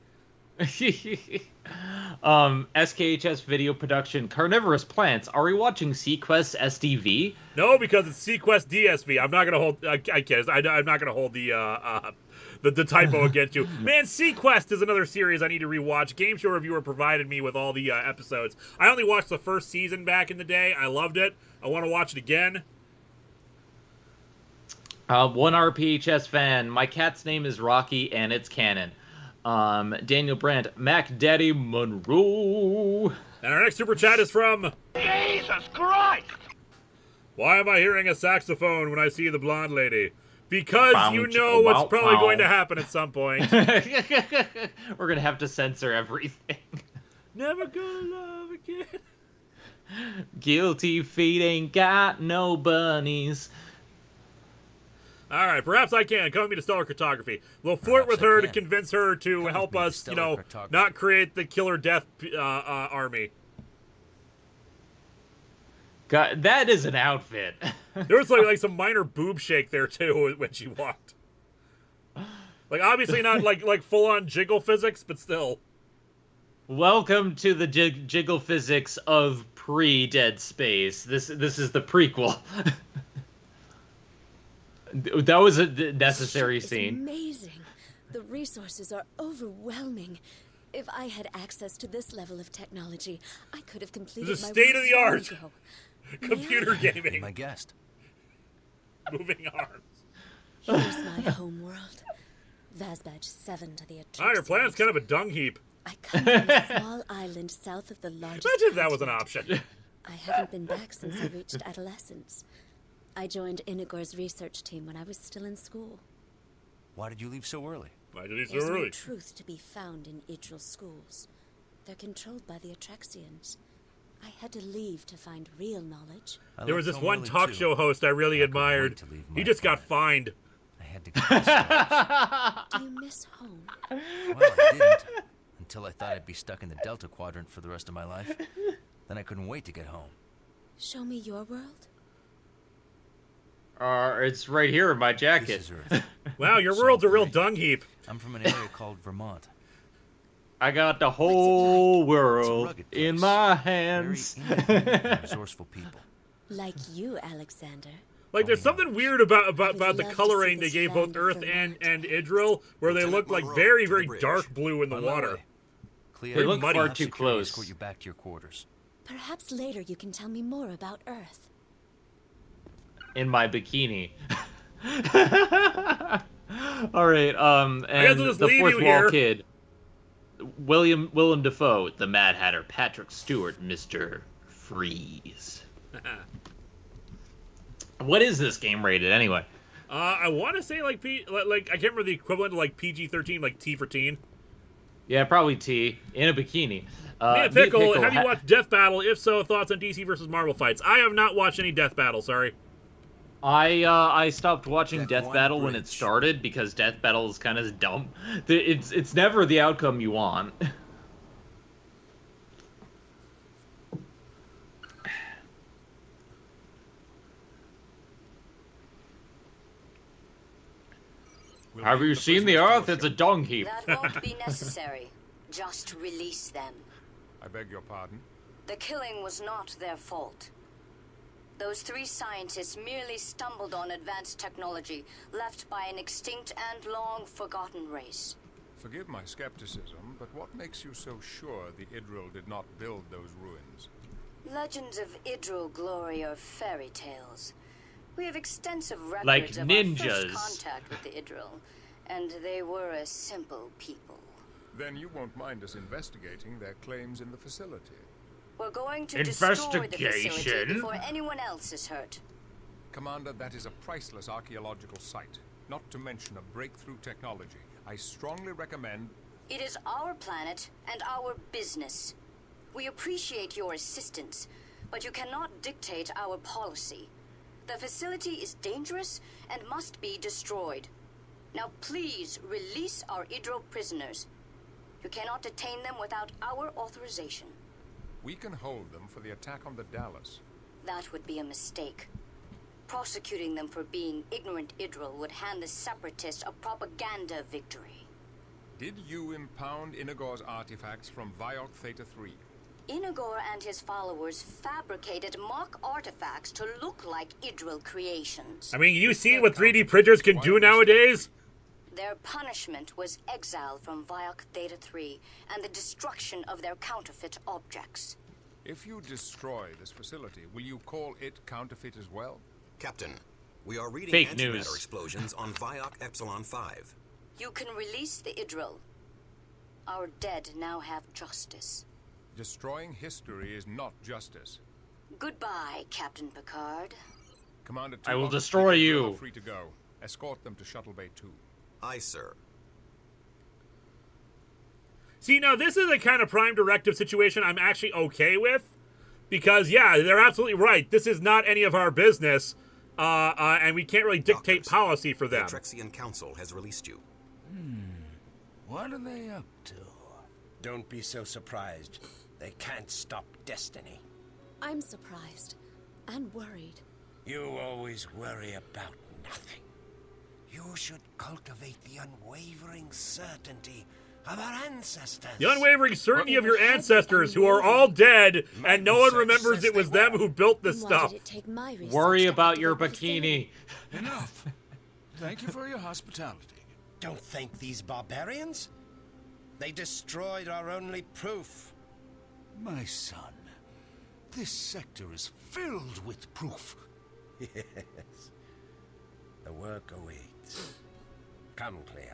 SKHS video production, Carnivorous Plants. Are we watching Sequest SDV? No, because it's Sequest DSV. I'm not gonna hold. I can't. I'm not gonna hold the typo against you. Man, Sequest is another series I need to rewatch. Game Show Reviewer provided me with all the episodes. I only watched the first season back in the day. I loved it. I want to watch it again. One RPHS fan. My cat's name is Rocky, and it's canon. Daniel Brandt, Mac Daddy Munroe. And our next super chat is from Jesus Christ! Why am I hearing a saxophone when I see the blonde lady? Because you know what's probably going to happen at some point. We're gonna have to censor everything. Never gonna love again. Guilty feet ain't got no bunnies. All right, perhaps I can. Come with me to Stellar Cartography. We'll flirt with her to convince her to help us, not create the killer death army. God, that is an outfit. There was like some minor boob shake there too when she walked. Like obviously not like full on jiggle physics, but still. Welcome to the jiggle physics of pre-Dead Space. This is the prequel. That was a necessary scene. Amazing. The resources are overwhelming. If I had access to this level of technology, I could have completed This is my state-of-the-art work computer gaming. My guest. Moving arms. Here's my home world. Vazbadge 7 to the Ah, your planet's kind of a dung heap. I come from a small island south of the largest Imagine if that was an option. I haven't been back since I reached adolescence. I joined Inigor's research team when I was still in school. Why did you leave so early? Why did you leave so There's no early? truth to be found in Idril schools. They're controlled by the Atrexians. I had to leave to find real knowledge. There was this one talk show host I really admired. He just got fined. I had to get the stars. Do you miss home? Well, I didn't. Until I thought I'd be stuck in the Delta Quadrant for the rest of my life. Then I couldn't wait to get home. Show me your world. It's right here in my jacket. This is Earth. Wow, your world's a real dung heap. I'm from an area called Vermont. I got the whole world rugged place. in my Very hands. independent and resourceful people. Like you, Alexander. Like, there's something weird about I'd the love to coloring see they this gave both land Earth of and Vermont. Idril, where they look like Munroe, very, to the very bridge. dark blue in the On my water. way. Cleo, They look muddy. far I'll too securely close. escort you back to your quarters. Perhaps later you can tell me more about Earth. In my bikini. All right, guess and I'll just the leave Fourth you Wall here. Kid. Willem Dafoe, the Mad Hatter, Patrick Stewart, Mr. Freeze. What is this game rated anyway? I want to say like I can't remember the equivalent to like PG-13, like T for teen. Yeah, probably T in a bikini. Mia Pickle, have you watched Death Battle? If so, thoughts on DC versus Marvel fights? I have not watched any Death Battle. Sorry. I stopped watching That Death one Battle when it bridge. started because Death Battle is kind of dumb. It's never the outcome you want. We'll Have leave you the seen the prisoners to Earth? your It's a ship. dung heap. That won't be necessary. Just release them. I beg your pardon. The killing was not their fault. Those 3 scientists merely stumbled on advanced technology left by an extinct and long-forgotten race. Forgive my skepticism, but what makes you so sure the Idril did not build those ruins? Legends of Idril glory are fairy tales. We have extensive records Like of our ninjas. first contact with the Idril, and they were a simple people. Then you won't mind us investigating their claims in the facility. We're going to destroy the facility Investigation? before anyone else is hurt. Commander, that is a priceless archaeological site, not to mention a breakthrough technology. I strongly recommend... It is our planet and our business. We appreciate your assistance, but you cannot dictate our policy. The facility is dangerous and must be destroyed. Now please release our Idril prisoners. You cannot detain them without our authorization. We can hold them for the attack on the Dallas. That would be a mistake. Prosecuting them for being ignorant Idril would hand the Separatists a propaganda victory. Did you impound Inagor's artifacts from Viok Theta 3? Inagor and his followers fabricated mock artifacts to look like Idril creations. I mean, you see what 3D printers can do nowadays? Their punishment was exile from Viok Theta 3 and the destruction of their counterfeit objects. If you destroy this facility, will you call it counterfeit as well? Captain, we are reading Fake antimatter news. explosions on Viok Epsilon 5. You can release the Idril. Our dead now have justice. Destroying history is not justice. Goodbye, Captain Picard. Commander I will Tuvok, destroy the Idril you. are free to go. Escort them to Shuttle Bay 2. Aye, sir. See, now this is a kind of prime directive situation I'm actually okay with. Because, yeah, they're absolutely right. This is not any of our business. And we can't really dictate Doctors, policy for the them. Atrexian Council has released you. What are they up to? Don't be so surprised. They can't stop destiny. I'm surprised and worried. You always worry about nothing. You should cultivate the unwavering certainty of our ancestors. The unwavering certainty of your ancestors who are all dead and no one remembers it was them who built this Then why stuff. did it take my research Worry to about your activate the facility? bikini. Enough. Thank you for your hospitality. Don't thank these barbarians. They destroyed our only proof. My son, this sector is filled with proof. Yes. The work awaits. Come, Clea.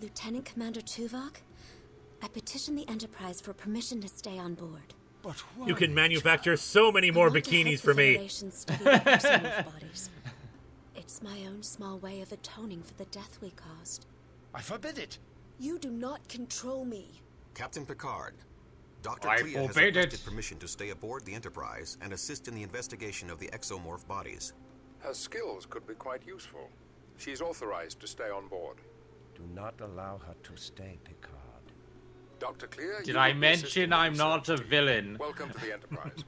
Lieutenant Commander Tuvok, I petitioned the Enterprise for permission to stay on board. But why, You can manufacture so many more I want to help bikinis the for me. Federation study the Exomorph bodies. It's my own small way of atoning for the death we caused. I forbid it. You do not control me. Captain Picard, Dr. I Clea has forbid requested it. permission to stay aboard the Enterprise and assist in the investigation of the exomorph bodies. Her skills could be quite useful. She's authorized to stay on board. Do not allow her to stay, Picard. Dr. Clea, Did you I will be mention assisting I'm with not a research. villain? Welcome to the Enterprise.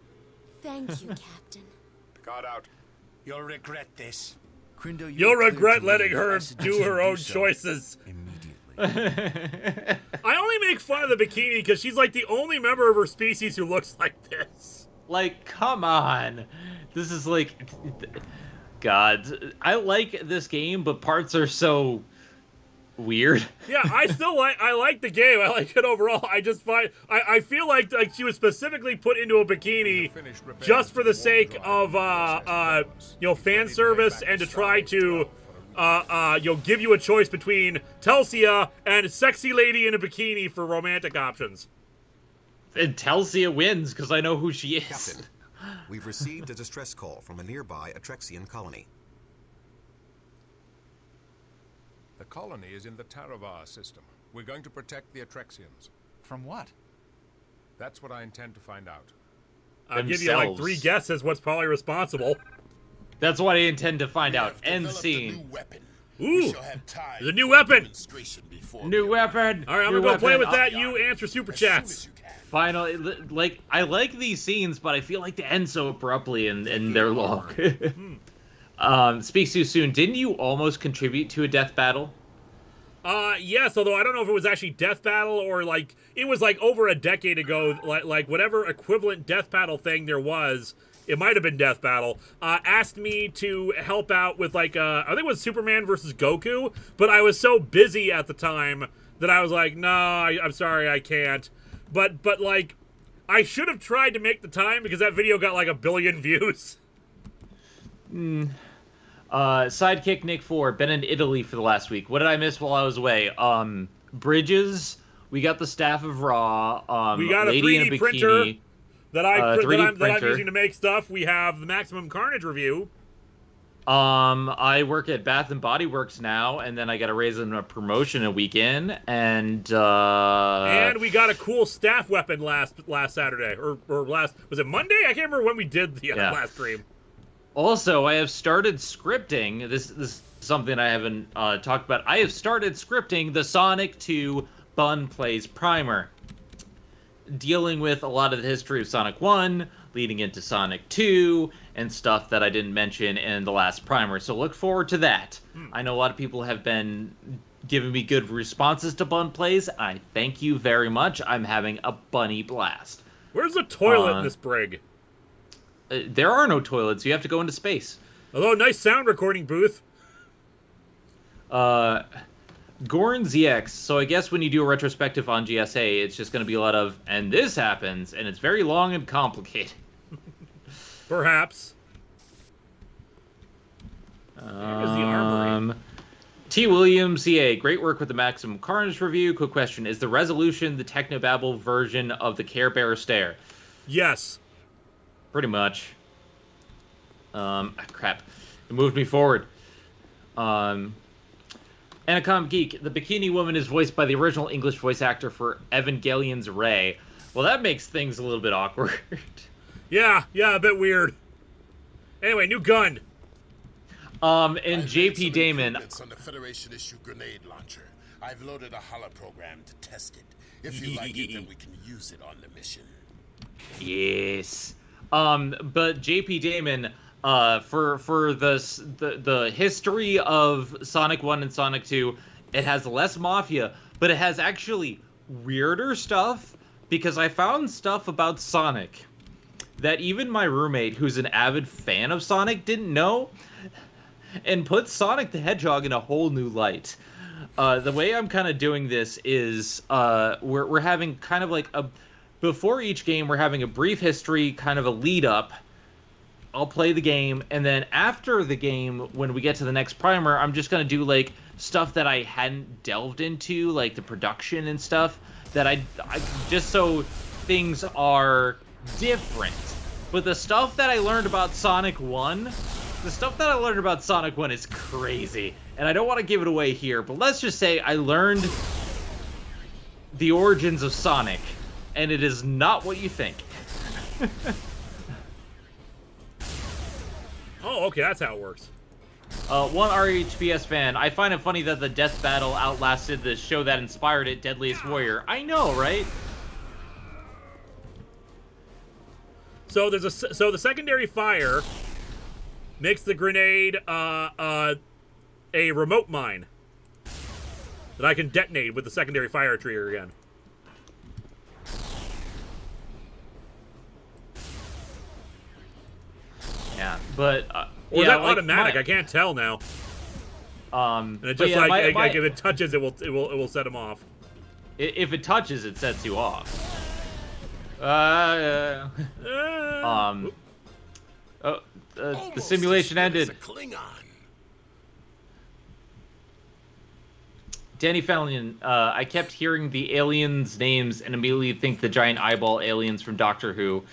Thank you, Captain. Picard out. You'll regret this. Crindo, you You'll are clear regret to letting leave. her I do suggest her you own so choices. Immediately. I only make fun of the bikini because she's like the only member of her species who looks like this. Like, come on. This is like... God. I like this game, but parts are so... weird. Yeah, I like the game. I like it overall. I just find I feel like she was specifically put into a bikini just for the sake of fan service and to try to give you a choice between Telsia and sexy lady in a bikini for romantic options. And Telsia wins because I know who she is. Captain, we've received a distress call from a nearby Atrexian colony. The colony is in the Taravar system. We're going to protect the Atrexians. From what? That's what I intend to find out. I'll give you like 3 guesses what's probably responsible. That's what I intend to find out. End scene. Ooh, there's a new weapon. New weapon. All right, I'm gonna go play with that. You answer super chats. Finally, like I like these scenes, but I feel like they end so abruptly and they're long. Speaks too soon. Didn't you almost contribute to a death battle? Yes, although I don't know if it was actually death battle or like it was like over a decade ago. Like whatever equivalent death battle thing there was. It might have been Death Battle, asked me to help out with, like, I think it was Superman versus Goku, but I was so busy at the time that I was like, no, I'm sorry, I can't. But, like, I should have tried to make the time because that video got, like, 1 billion views. Sidekick Nick 4, been in Italy for the last week. What did I miss while I was away? Bridges, we got the Staff of Ra, we got Lady a 3D in a printer. Bikini. That I'm using to make stuff. We have the Maximum Carnage review. I work at Bath and Body Works now, and then I got a raise in a promotion a week in, and we got a cool staff weapon last Saturday or last, was it Monday? I can't remember when we did the last stream. Also, I have started scripting. This is something I haven't talked about. I have started scripting the Sonic 2 Bun Plays Primer, dealing with a lot of the history of Sonic 1, leading into Sonic 2, and stuff that I didn't mention in the last primer. So look forward to that. I know a lot of people have been giving me good responses to Bun Plays. I thank you very much. I'm having a bunny blast. Where's the toilet in this brig? There are no toilets. You have to go into space. Although, nice sound recording booth. Gorn ZX, so I guess when you do a retrospective on GSA, it's just going to be a lot of, and this happens, and it's very long and complicated. Perhaps. Here's the armory. T. Williams, CA, great work with the Maximum Carnage review. Quick question, is the resolution the Technobabble version of the Care Bear Stare? Yes. Pretty much. Crap. It moved me forward. Anacom Geek, the Bikini Woman is voiced by the original English voice actor for Evangelion's Rey. Well, that makes things a little bit awkward. Yeah, a bit weird. Anyway, new gun. And JP Damon. On the Federation issue grenade launcher. I've loaded a holo program to test it. If you like it, then we can use it on the mission. Yes. But JP Damon, for the history of Sonic 1 and Sonic 2, it has less Mafia, but it has actually weirder stuff, because I found stuff about Sonic that even my roommate, who's an avid fan of Sonic, didn't know, and put Sonic the Hedgehog in a whole new light. The way I'm kind of doing this is we're having kind of like before each game, we're having a brief history, kind of a lead-up. I'll play the game, and then after the game, when we get to the next primer, I'm just going to do, like, stuff that I hadn't delved into, like the production and stuff, that I just so things are different. But the stuff that I learned about Sonic 1, is crazy. And I don't want to give it away here, but let's just say I learned the origins of Sonic, and it is not what you think. Oh, okay, that's how it works. One RHBS fan, I find it funny that the death battle outlasted the show that inspired it, Deadliest Warrior. I know, right? So the secondary fire makes the grenade a remote mine that I can detonate with the secondary fire trigger again. Yeah, but or is yeah, that automatic? I can't tell now. And it just like if it touches, it will set him off. If it touches, it sets you off. The simulation ended. Danny Fallon, I kept hearing the aliens' names and immediately think the giant eyeball aliens from Doctor Who.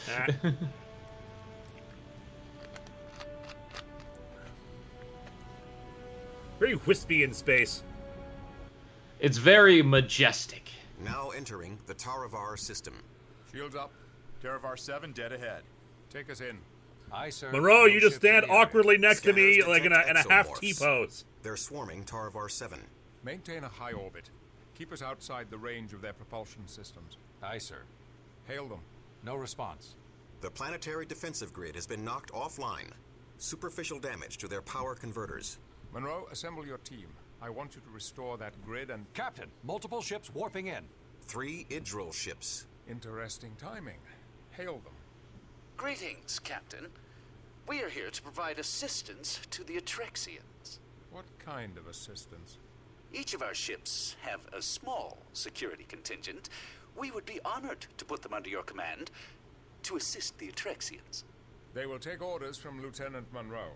Very wispy in space. It's very majestic. Now entering the Taravar system. Shields up. Taravar 7 dead ahead. Take us in. Aye, sir. Munroe, you just stand ships in the area. awkwardly next to me, Scanners like in a detect half exomorphs. T-pose. They're swarming Tarvar 7. Maintain a high orbit. Keep us outside the range of their propulsion systems. Aye, sir. Hail them. No response. The planetary defensive grid has been knocked offline. Superficial damage to their power converters. Munroe, assemble your team. I want you to restore that grid and... Captain, multiple ships warping in. 3 Idril ships. Interesting timing. Hail them. Greetings, Captain. We are here to provide assistance to the Atrexians. What kind of assistance? Each of our ships have a small security contingent. We would be honored to put them under your command to assist the Atrexians. They will take orders from Lieutenant Munroe.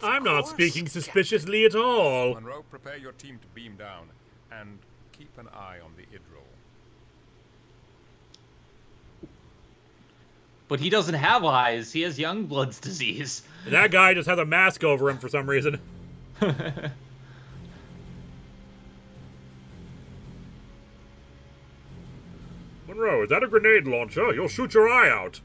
I'm not speaking suspiciously at all. Munroe, prepare your team to beam down, and keep an eye on the Idril. But he doesn't have eyes. He has Youngblood's disease. That guy just has a mask over him for some reason. Munroe, is that a grenade launcher? You'll shoot your eye out.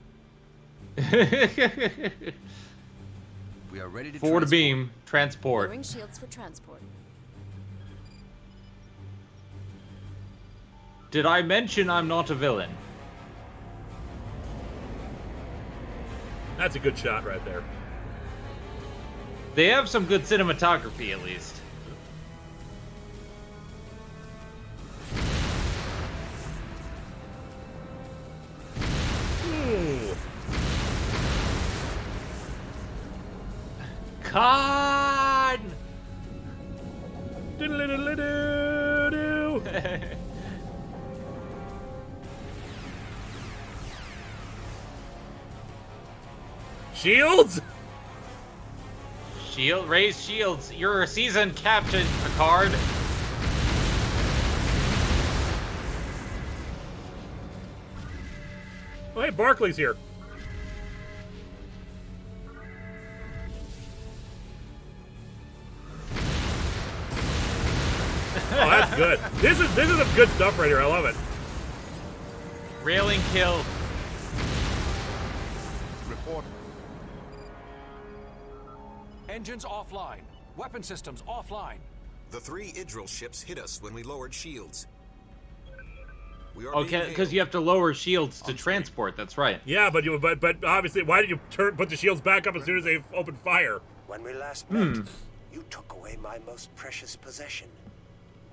We are ready to Forward beam, transport. Lowering shields for transport. Did I mention I'm not a villain? That's a good shot right there. They have some good cinematography, at least. Ooh. Con! Diddle-diddle-diddle-doo. Shields? Raise shields. You're a seasoned captain, Picard. Oh, hey, Barclay's here. Oh, that's good. This is some good stuff right here. I love it. Railing kill. Report. Engines offline. Weapon systems offline. The 3 Idril ships hit us when we lowered shields. We are Okay, because you have to lower shields to transport. That's right. Yeah, but obviously, why did you put the shields back up as soon as they opened fire? When we last met, you took away my most precious possession.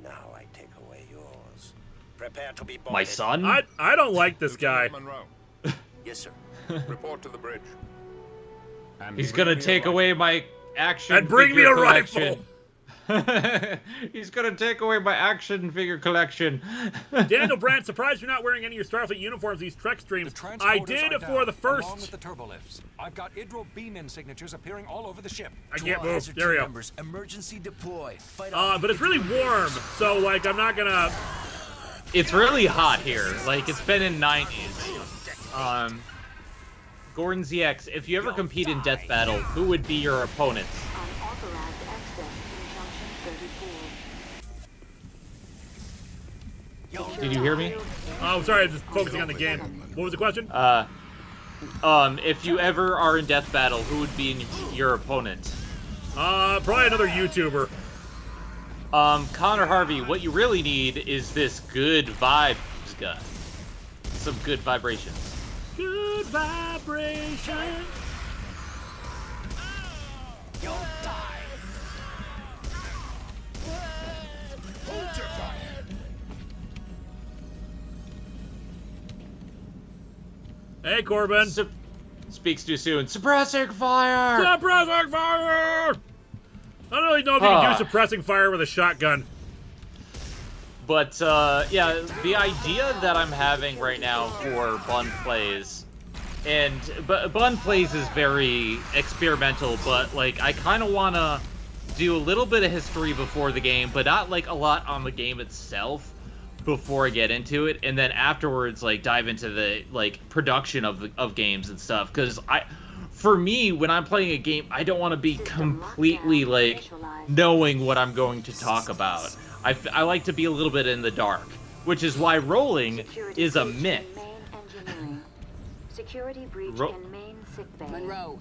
Now I take away yours. Prepare to be boarded. My son? I don't like this guy. Munroe. Yes, sir. Report to the bridge. And He's bring gonna me a take rifle. away my action And bring me figure a collection. rifle. He's gonna take away my action figure collection. Daniel Brandt, surprised you're not wearing any of your Starfleet uniforms these Trek streams. I did for the first. Along with the turbolifts. I've got Idril beam-in signatures appearing all over the ship. I can't move. There we go. Numbers, emergency deploy. Fight But it's really warm, so like I'm not gonna. It's really hot here. Like it's been in 90s. Gordon ZX, if you ever compete in Death Battle, who would be your opponents? Did you hear me? Oh, sorry, I'm just focusing on the game. What was the question? If you ever are in Death Battle, who would be your opponent? Probably another YouTuber. Connor Harvey, what you really need is this good vibes gun. Some good vibrations. Good vibration. You'll die. Hold your fire. Hey, Corbin. Speaks too soon. Suppressing fire! Suppressing fire! I don't really know if you can do suppressing fire with a shotgun. But, yeah, the idea that I'm having right now for Bun Plays, but Bun Plays is very experimental, but, like, I kind of want to do a little bit of history before the game, but not, like, a lot on the game itself before I get into it, and then afterwards, like, dive into the, like, production of games and stuff, because for me, when I'm playing a game, I don't want to be completely, like, knowing what I'm going to talk about. I like to be a little bit in the dark, which is why rolling is a myth. Security breach in main sickbay. Munroe,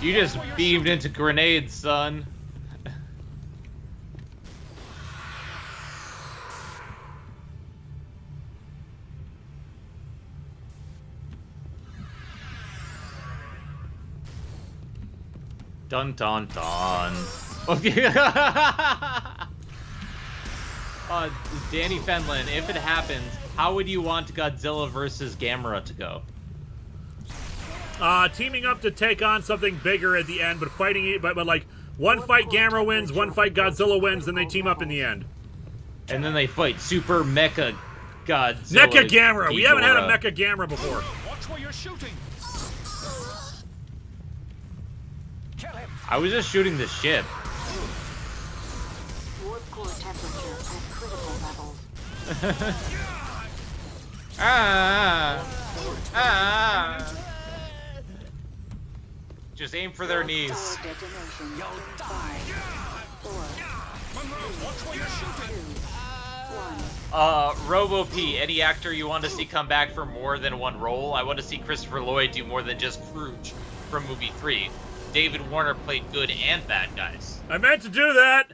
You just beamed into grenades, son. Dun dun dun. Okay. Danny Fenlon, if it happens, how would you want Godzilla versus Gamera to go? Teaming up to take on something bigger at the end, but fighting it, but like one fight Gamera wins, one fight Godzilla wins, then they team up in the end. And then they fight Super Mecha Godzilla. Mecha Gamera. We haven't had a Mecha Gamera before. Watch where you're shooting. Kill him. I was just shooting the ship. Warp core temperature at critical levels. Just aim for their knees. Detonation. You'll die. 4, Munroe, watch where you're shooting. 1. Robo P, any actor you want to see come back for more than one role? I want to see Christopher Lloyd do more than just Scrooge from movie 3. David Warner played good and bad guys. I meant to do that.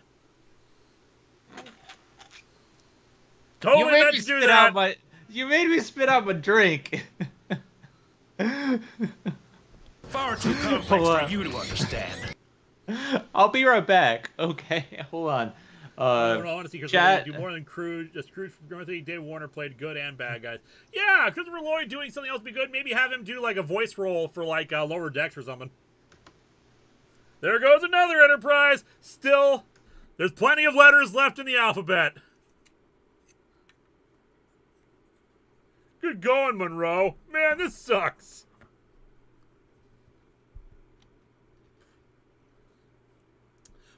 Totally meant to do that. You made me spit out my drink. Far too complex for you to understand. I'll be right back. Okay, hold on. I want to see Christopher Lloyd do more than Scrooge from Dorothy. David Warner played good and bad guys. Yeah, Christopher Lloyd doing something else would be good. Maybe have him do like a voice role for like Lower Decks or something. There goes another Enterprise. Still, there's plenty of letters left in the alphabet. Good going, Munroe. Man, this sucks.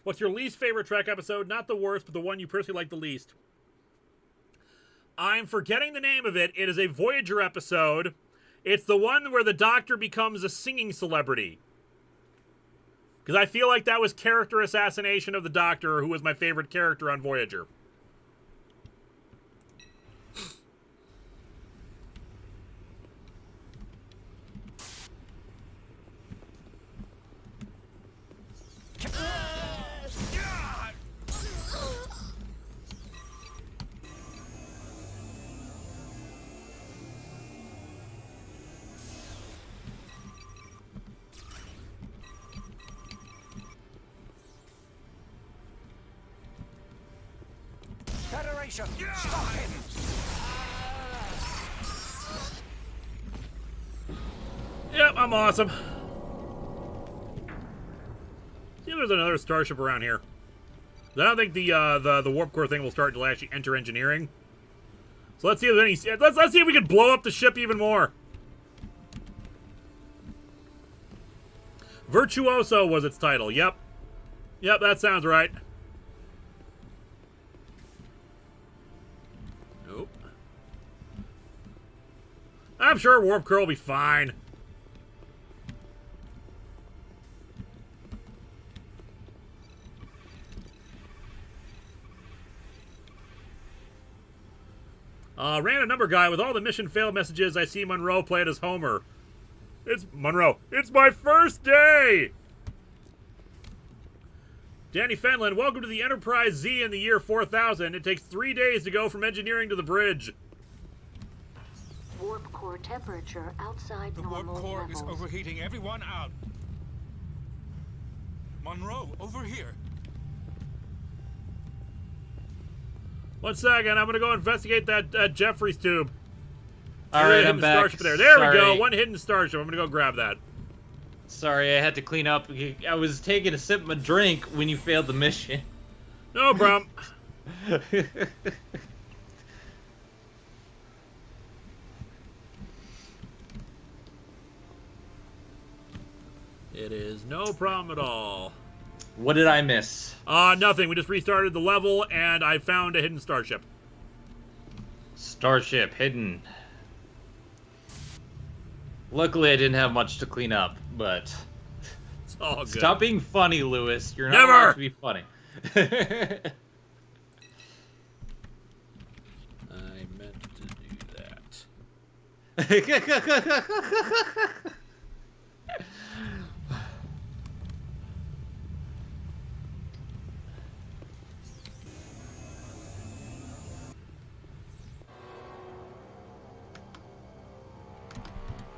What's your least favorite Trek episode? Not the worst, but the one you personally like the least. I'm forgetting the name of it. It is a Voyager episode. It's the one where the Doctor becomes a singing celebrity. Because I feel like that was character assassination of the Doctor, who was my favorite character on Voyager. Federation, stop him! Yep, I'm awesome. See if there's another starship around here. I don't think the warp core thing will start until I actually enter engineering. So let's see if there's any. Let's see if we can blow up the ship even more. Virtuoso was its title. Yep, that sounds right. Nope. I'm sure warp core will be fine. Random number guy, with all the mission failed messages, I see Munroe played as Homer. It's Munroe. It's my first day! Danny Fenlon, welcome to the Enterprise Z in the year 4000. It takes 3 days to go from engineering to the bridge. Warp core temperature outside normal The warp core levels. is overheating. Everyone out. Munroe, over here. 1 second, I'm gonna go investigate that Jeffries tube. Alright, I'm back. Starship there. There we go. One hidden starship. I'm gonna go grab that. Sorry, I had to clean up. I was taking a sip of my drink when you failed the mission. No problem. It is no problem at all. What did I miss? Nothing. We just restarted the level, and I found a hidden starship. Starship hidden. Luckily, I didn't have much to clean up, but... It's all good. Stop being funny, Lewis. You're not Never! allowed to be funny. I meant to do that.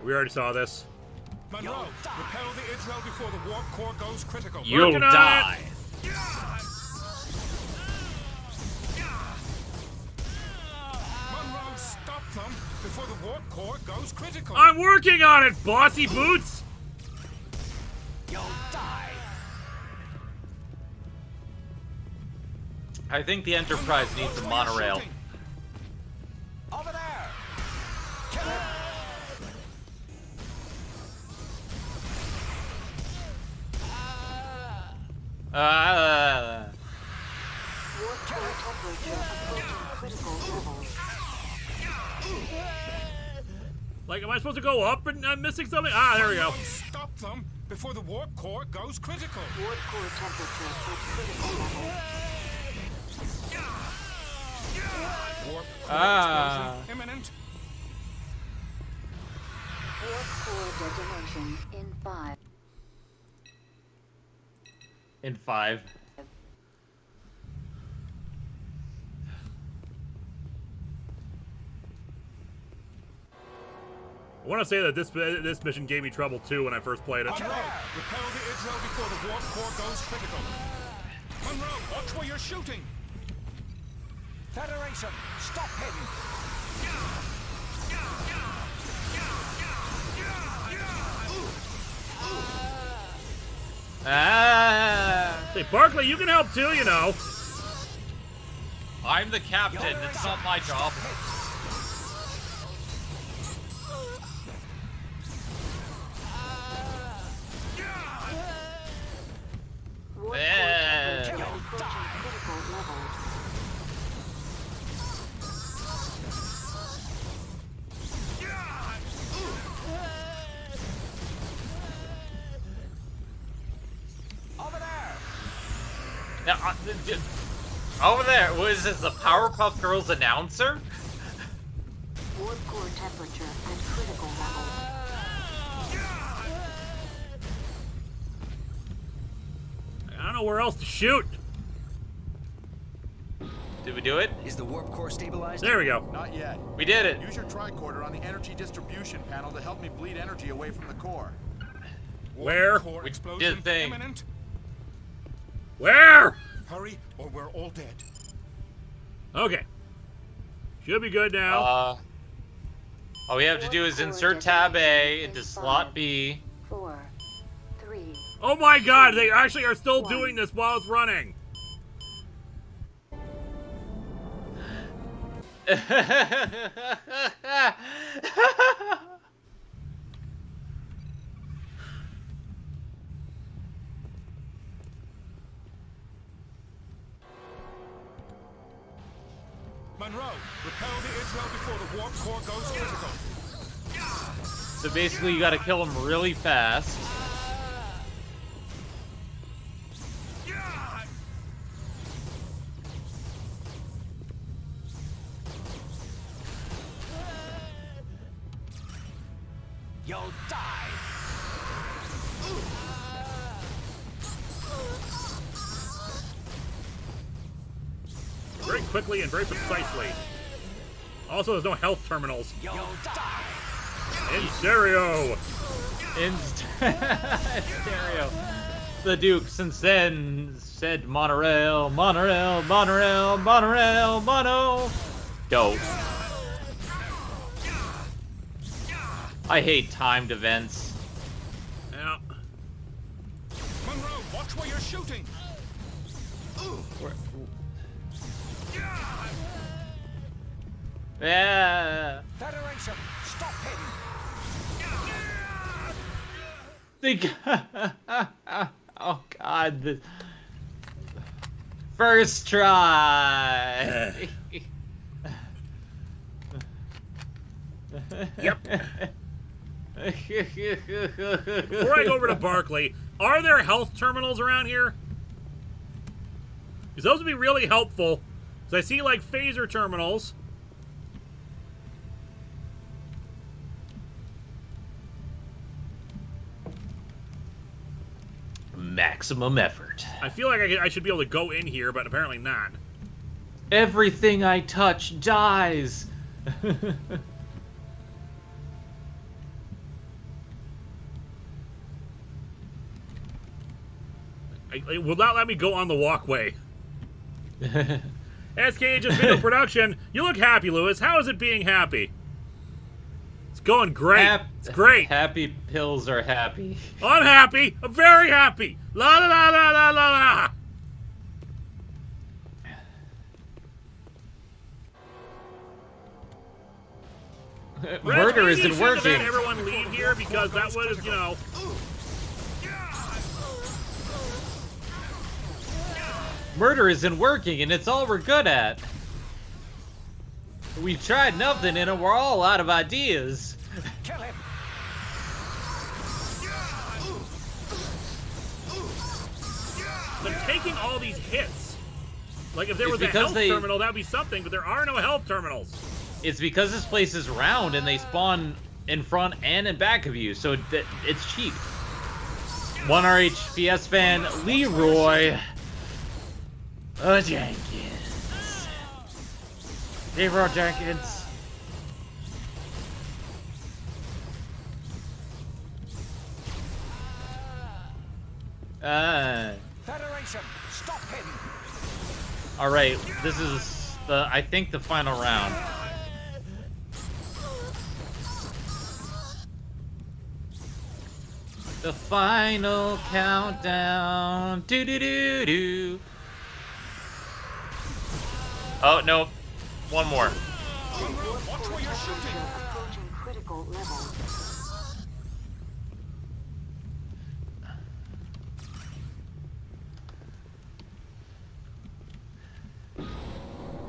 We already saw this. Munroe, repel the Idrel before the warp core goes critical. You'll die. Munroe, stop them before the warp core goes critical. I'm working on it, bossy boots! You'll die. I think the Enterprise needs a monorail. Over there. Warp core temperature approaching critical levels. Like, am I supposed to go up and I'm missing something? Ah, there we go. Stop them before the warp core goes critical. Warp core temperature at critical levels. Warp core explosion imminent. Warp core detonation in 5. In 5. I want to say that this mission gave me trouble too when I first played it. Munroe, repel the Idrel before the warp core goes critical. Munroe, watch where you're shooting. Federation, stop heading. Hey, Barclay, you can help too, you know. I'm the captain. It's not my job. Warp core temperature approaching critical levels. Over there. Now, over there. What is this? The Powerpuff Girls announcer? Warp core temperature at critical levels. I don't know where else to shoot. Did we do it? Is the warp core stabilized? There we go. Not yet. We did it. Use your tricorder on the energy distribution panel to help me bleed energy away from the core. Where? Core We explosion did the thing. imminent. Where? Hurry, or we're all dead. Okay. Should be good now. All we have to do is insert tab A into slot B. 4, 3. Oh my god, they actually are still doing this while it's running. Munroe, repel the Idrel before the warp core goes critical. So basically, you got to kill them really fast. You'll die. Very quickly and very precisely. Also, there's no health terminals. You'll die. In stereo. In stereo. The Duke since then said monorail, monorail, monorail, monorail, mono. Dope. I hate timed events. Yeah. Munroe, watch where you're shooting. Yeah. Federation, stop heading. Oh God. The first try. Yep. Before I go over to Barclay, are there health terminals around here? Because those would be really helpful. Because I see like phaser terminals. Maximum effort. I feel like I should be able to go in here, but apparently not. Everything I touch dies. It will not let me go on the walkway. SKH is video production. You look happy, Lewis. How is it being happy? It's going great. It's great. Happy pills are happy. I'm happy. I'm very happy. La la la la la la la. Murder isn't working. Let everyone leave here because that was, you know. Murder isn't working, and it's all we're good at. We've tried nothing, and we're all out of ideas. Kill him. They're taking all these hits. Like if there was a health terminal, that'd be something, but there are no health terminals. It's because this place is round and they spawn in front and in back of you, so it's cheap. 1RHPS fan Leroy Jenkins. Leroy Jenkins. Federation, stop him. All right, this is I think the final round. The final countdown. Do do do do. Oh no, one more. Watch where you're shooting. Approaching critical level.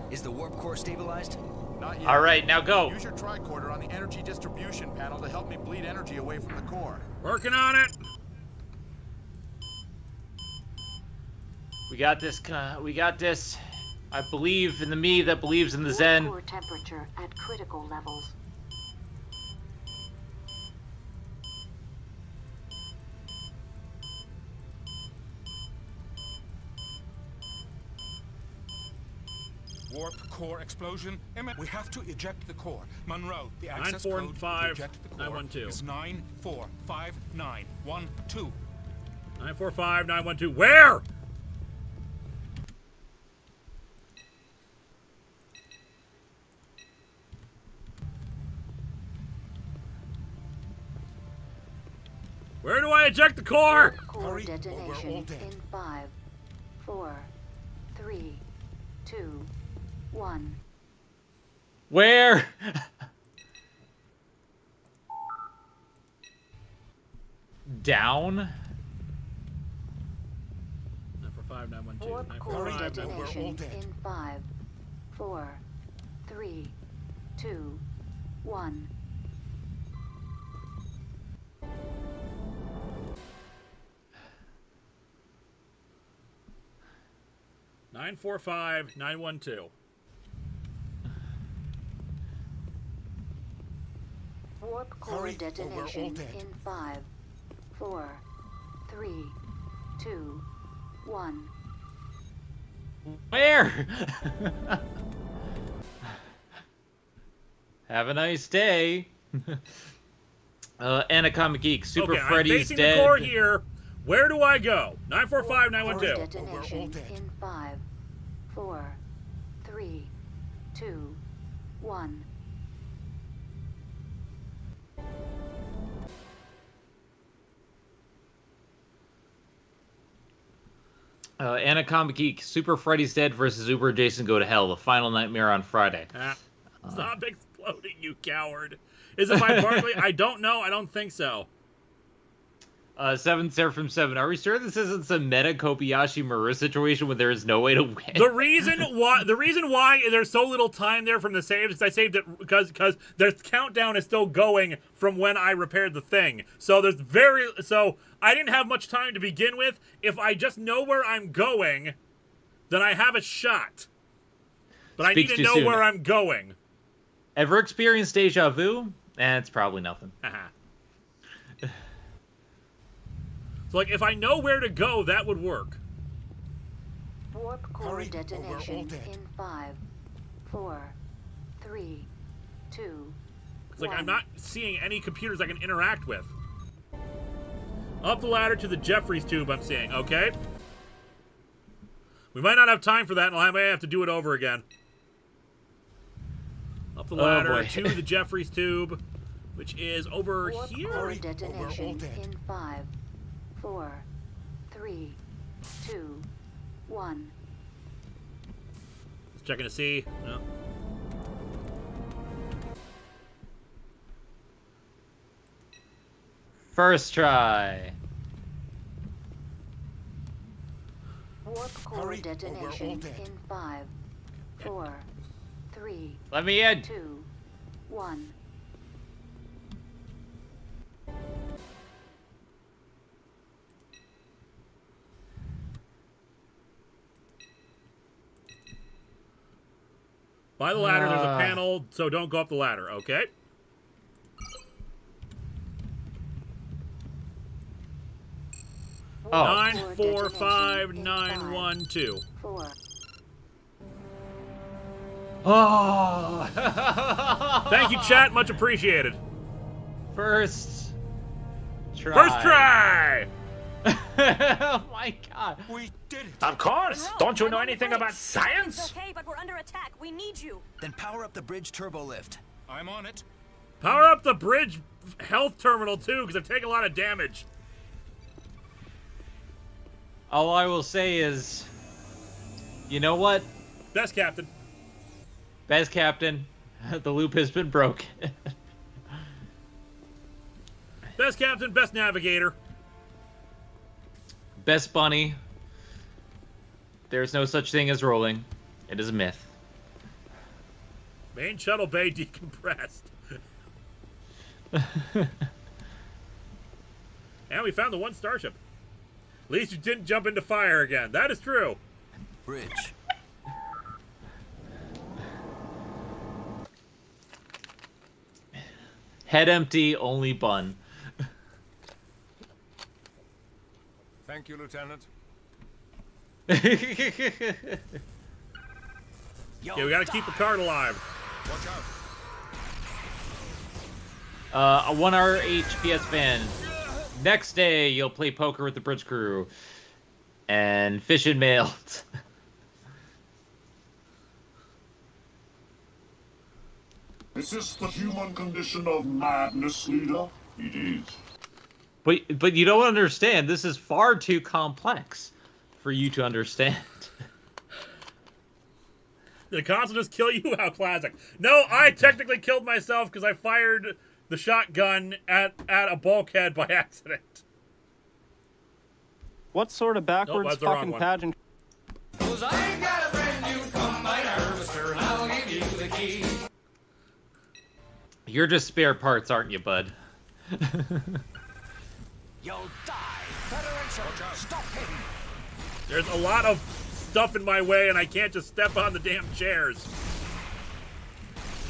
Is the warp core stabilized? Not yet. All right, now go. Use your tricorder on the energy distribution panel to help me bleed energy away from the core. Working on it. We got this. We got this. I believe in the me that believes in the Zen. Core temperature at critical levels. Warp core explosion. Emmett, we have to eject the core. Munroe, the access code to 945 eject the core 912. is 945912. 945 912. Where? Where do I eject the core? Core detonation in 5, 4, 3, 2, 1. Where? Down? 945 912. Warp core 945 detonation all dead. in 5, 4, 3, 2, 1. Nine 945 912. Warp core Hurry, or we're all detonation dead. in 5, 4, 3, 2, 1. Where? Have a nice day. Anacomic Geek, Super Okay, Freddy's I'm facing dead. the core here. Where do I go? 945 Core 912. detonation in 5, 4, 3, 2, 1. Anacomic Geek, Super Freddy's Dead versus Uber Jason Go to Hell, the final nightmare on Friday. Stop exploding, you coward. Is it by Barkley? I don't know. I don't think so. 7 Seraphim 7. Are we sure this isn't some meta Kobayashi Maru situation where there is no way to win? The reason why there's so little time there from the saves is I saved it because the countdown is still going from when I repaired the thing. So I didn't have much time to begin with. If I just know where I'm going, then I have a shot. But I need to know where I'm going. Ever experienced deja vu? It's probably nothing. So, like, if I know where to go, that would work. Warp core Hurry, or we're all detonation dead. in 5, 4, 3, 2, It's like 1. I'm not seeing any computers I can interact with. Up the ladder to the Jeffries tube I'm seeing, okay? We might not have time for that, and I may have to do it over again. Up the ladder to the Jeffries tube, which is over here. Core detonation in 5, 4, 3, 2, 1. Checking to see. No. First try. Warp core detonation in 5, 4, 3. Let me in. 2, 1. By the ladder, there's a panel, so don't go up the ladder, okay? Oh. 945912. 4. Oh! Thank you, chat. Much appreciated. First try. First try! Oh my god. We did it. Of course. Don't you know anything about science? It's okay, but we're under attack. We need you. Then power up the bridge turbo lift. I'm on it. Power up the bridge health terminal, too, because I've taken a lot of damage. All I will say is, you know what? Best captain. Best captain. The loop has been broken. Best captain, best navigator. Best bunny. There's no such thing as rolling. It is a myth. Main shuttle bay decompressed. And we found the one starship. At least you didn't jump into fire again. That is true. Bridge. Head empty, only bun. Thank you, Lieutenant. Okay, we gotta keep the card alive. Watch A out. 1 hour HPS fan. Next day, you'll play poker with the bridge crew. And fish and mailed. Is this the human condition of madness, leader? It is. But you don't understand. This is far too complex for you to understand. Did the console just kill you? How classic. No, I technically killed myself because I fired the shotgun at a bulkhead by accident. What sort of backwards that's the wrong fucking one. pageant? Cause I ain't got a brand new combine harvester, and I'll give you the key. You're just spare parts, aren't you, bud? You'll die. Federation, stop him. There's a lot of stuff in my way, and I can't just step on the damn chairs.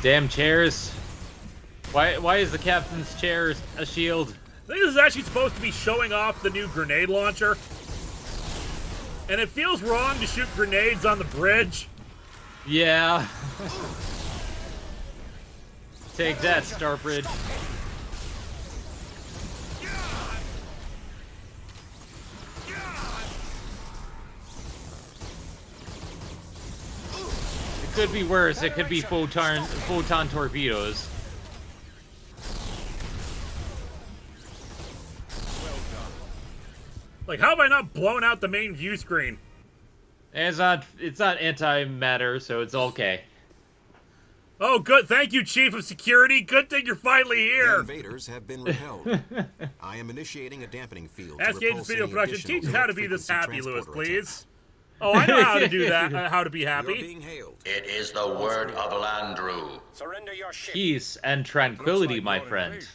Damn chairs. Why is the captain's chair a shield? I think this is actually supposed to be showing off the new grenade launcher. And it feels wrong to shoot grenades on the bridge. Yeah. Take that, Starbridge. It could be worse. It could be photon torpedoes. Like, how have I not blown out the main view screen? It's not antimatter, so it's okay. Oh, good. Thank you, Chief of Security. Good thing you're finally The here. invaders have been repelled. I am initiating a dampening field to Ask Agents repulse Video any Production. additional Teach us how to be this frequency happy, Lewis, transporter please. Oh, I know how to do that. How to be You're happy. being hailed. It is the word of Landru. Surrender your ship. Peace and tranquility, my friend.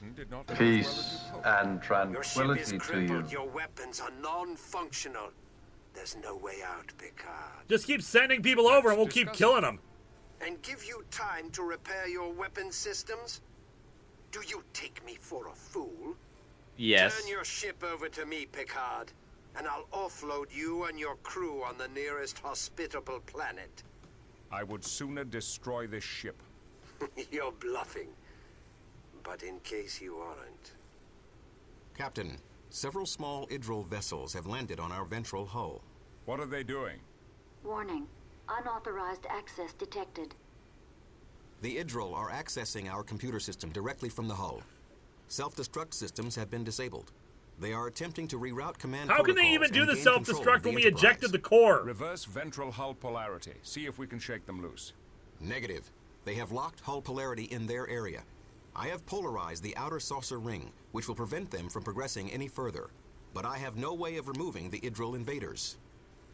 Peace and Your ship tranquility is to you. crippled. Your weapons are non-functional. There's no way out, Picard. Just keep sending people over and we'll keep killing them. And give you time to repair your weapon systems? Do you take me for a fool? Yes. Turn your ship over to me, Picard, and I'll offload you and your crew on the nearest hospitable planet. I would sooner destroy this ship. You're bluffing. But in case you aren't... Captain, several small Idril vessels have landed on our ventral hull. What are they doing? Warning. Unauthorized access detected. The Idril are accessing our computer system directly from the hull. Self-destruct systems have been disabled. They are attempting to reroute command How can they even do the self-destruct when we ejected the core? Reverse ventral hull polarity. See if we can shake them loose. Negative. They have locked hull polarity in their area. I have polarized the outer saucer ring, which will prevent them from progressing any further. But I have no way of removing the Idril invaders.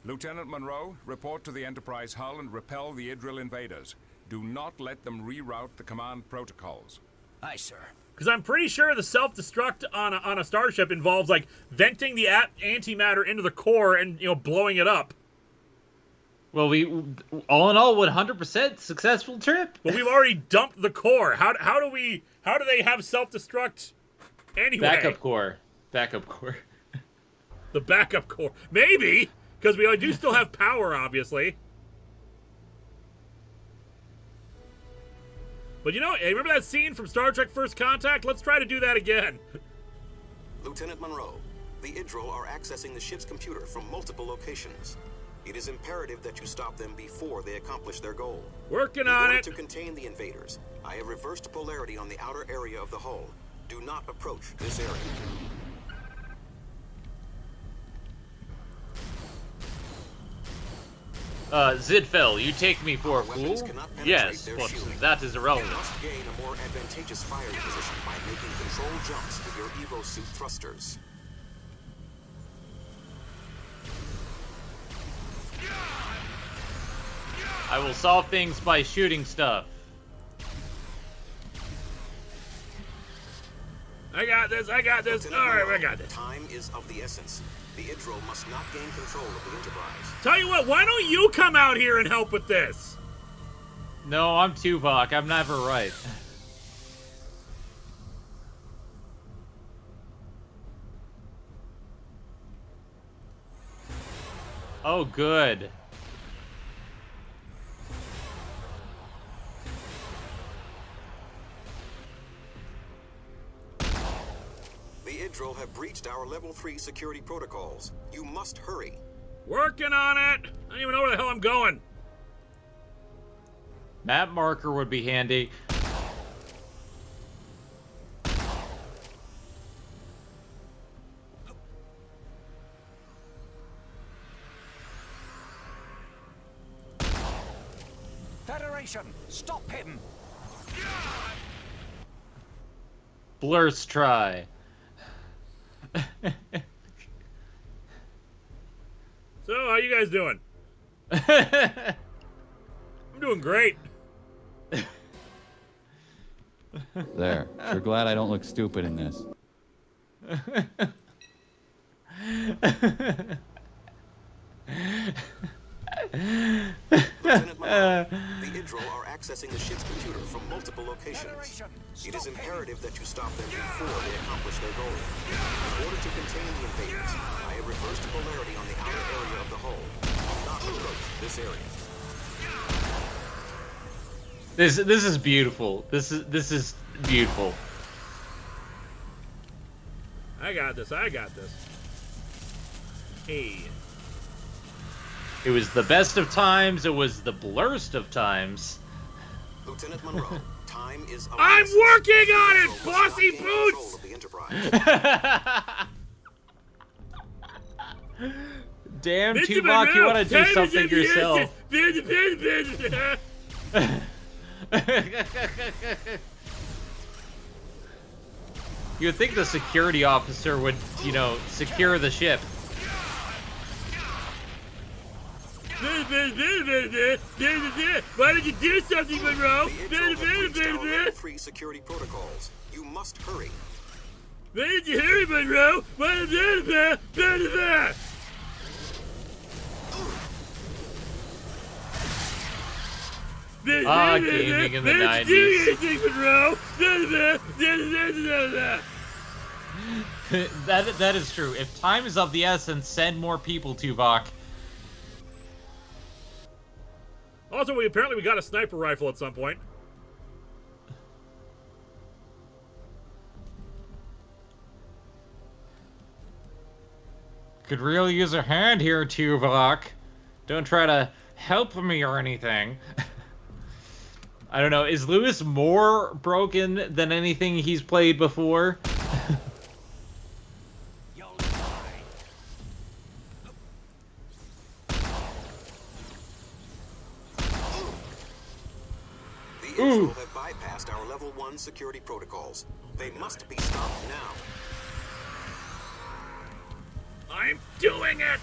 Lieutenant Munroe, report to the Enterprise hull and repel the Idril invaders. Do not let them reroute the command protocols. Aye, sir. Because I'm pretty sure the self-destruct on a starship involves, like, venting the antimatter into the core and, you know, blowing it up. Well, we, all in all, 100% successful trip. Well, we've already dumped the core. How do they have self-destruct anyway? Backup core. The backup core. Maybe, because we do still have power, obviously. But you know, hey, remember that scene from Star Trek First Contact? Let's try to do that again. Lieutenant Munroe, the Idril are accessing the ship's computer from multiple locations. It is imperative that you stop them before they accomplish their goal. Working on it. In order to contain the invaders, I have reversed polarity on the outer area of the hull. Do not approach this area. Zidfel, you take me for a fool? Yes, but that is irrelevant. You must gain a more advantageous firing position by making control jumps with your Evo suit thrusters. I will solve things by shooting stuff. I got this. Alright, I got this. Time is of the essence. The Idril must not gain control of the Enterprise. Tell you what, why don't you come out here and help with this? No, I'm Tuvok. I'm never right. Oh, good. The Idril have breached our level 3 security protocols. You must hurry. Working on it. I don't even know where the hell I'm going. Map marker would be handy. Federation, stop him! Blur's try. So, how you guys doing? I'm doing great. There. You're glad I don't look stupid in this. Lieutenant Munroe, the Idril are accessing the ship's computer from multiple locations. It is imperative that you stop them before they accomplish their goal. In order to contain the invaders, I have reversed polarity on the outer area of the hull. Do not approach this area. This is beautiful. This is beautiful. I got this. Hey. It was the best of times. It was the blurst of times. Lieutenant Munroe, time is of I'm essence. working on it, The Idril bossy must not gain control boots! of the Enterprise. Damn, Tuvok, you want to do something yourself. You would think the security officer would, you know, secure the ship. Why did you do something, Munroe? The Idril have breached our level 3 security protocols. You must hurry. Why did you hurry, Munroe? Why did you do that? Gaming in the 90s. That is true. If time is of the essence, send more people, Tuvok. Also, apparently we got a sniper rifle at some point. Could really use a hand here, Tuvok. Don't try to help me or anything. I don't know. Is Lewis more broken than anything he's played before? The Intro have bypassed our level 1 security protocols. They must be stopped now. I'm doing it!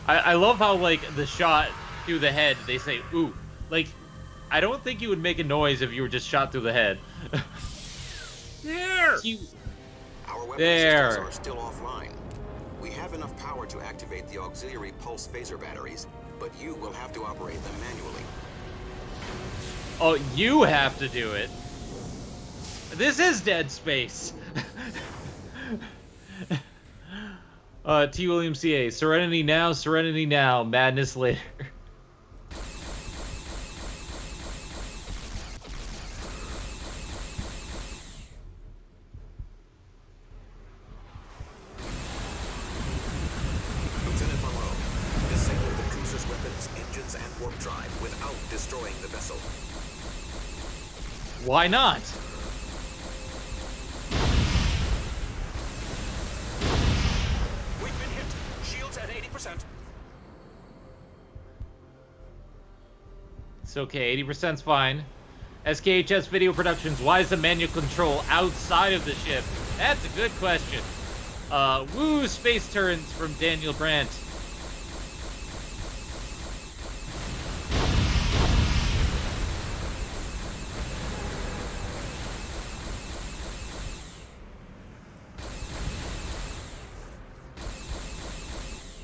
I love how, like, the shot through the head, they say, ooh. Like, I don't think you would make a noise if you were just shot through the head. There! Our weapon There. systems are still offline. We have enough power to activate the auxiliary pulse phaser batteries, but you will have to operate them manually. Oh, you have to do it. This is Dead Space. T. William C.A. Serenity now, madness later. Lieutenant Munroe, disable the cruiser's weapons, engines, and warp drive without destroying the vessel. Why not? We've been hit. Shields at 80%. It's okay, 80%'s fine. SKHS Video Productions, why is the manual control outside of the ship? That's a good question. Woo Space Turns from Daniel Brandt.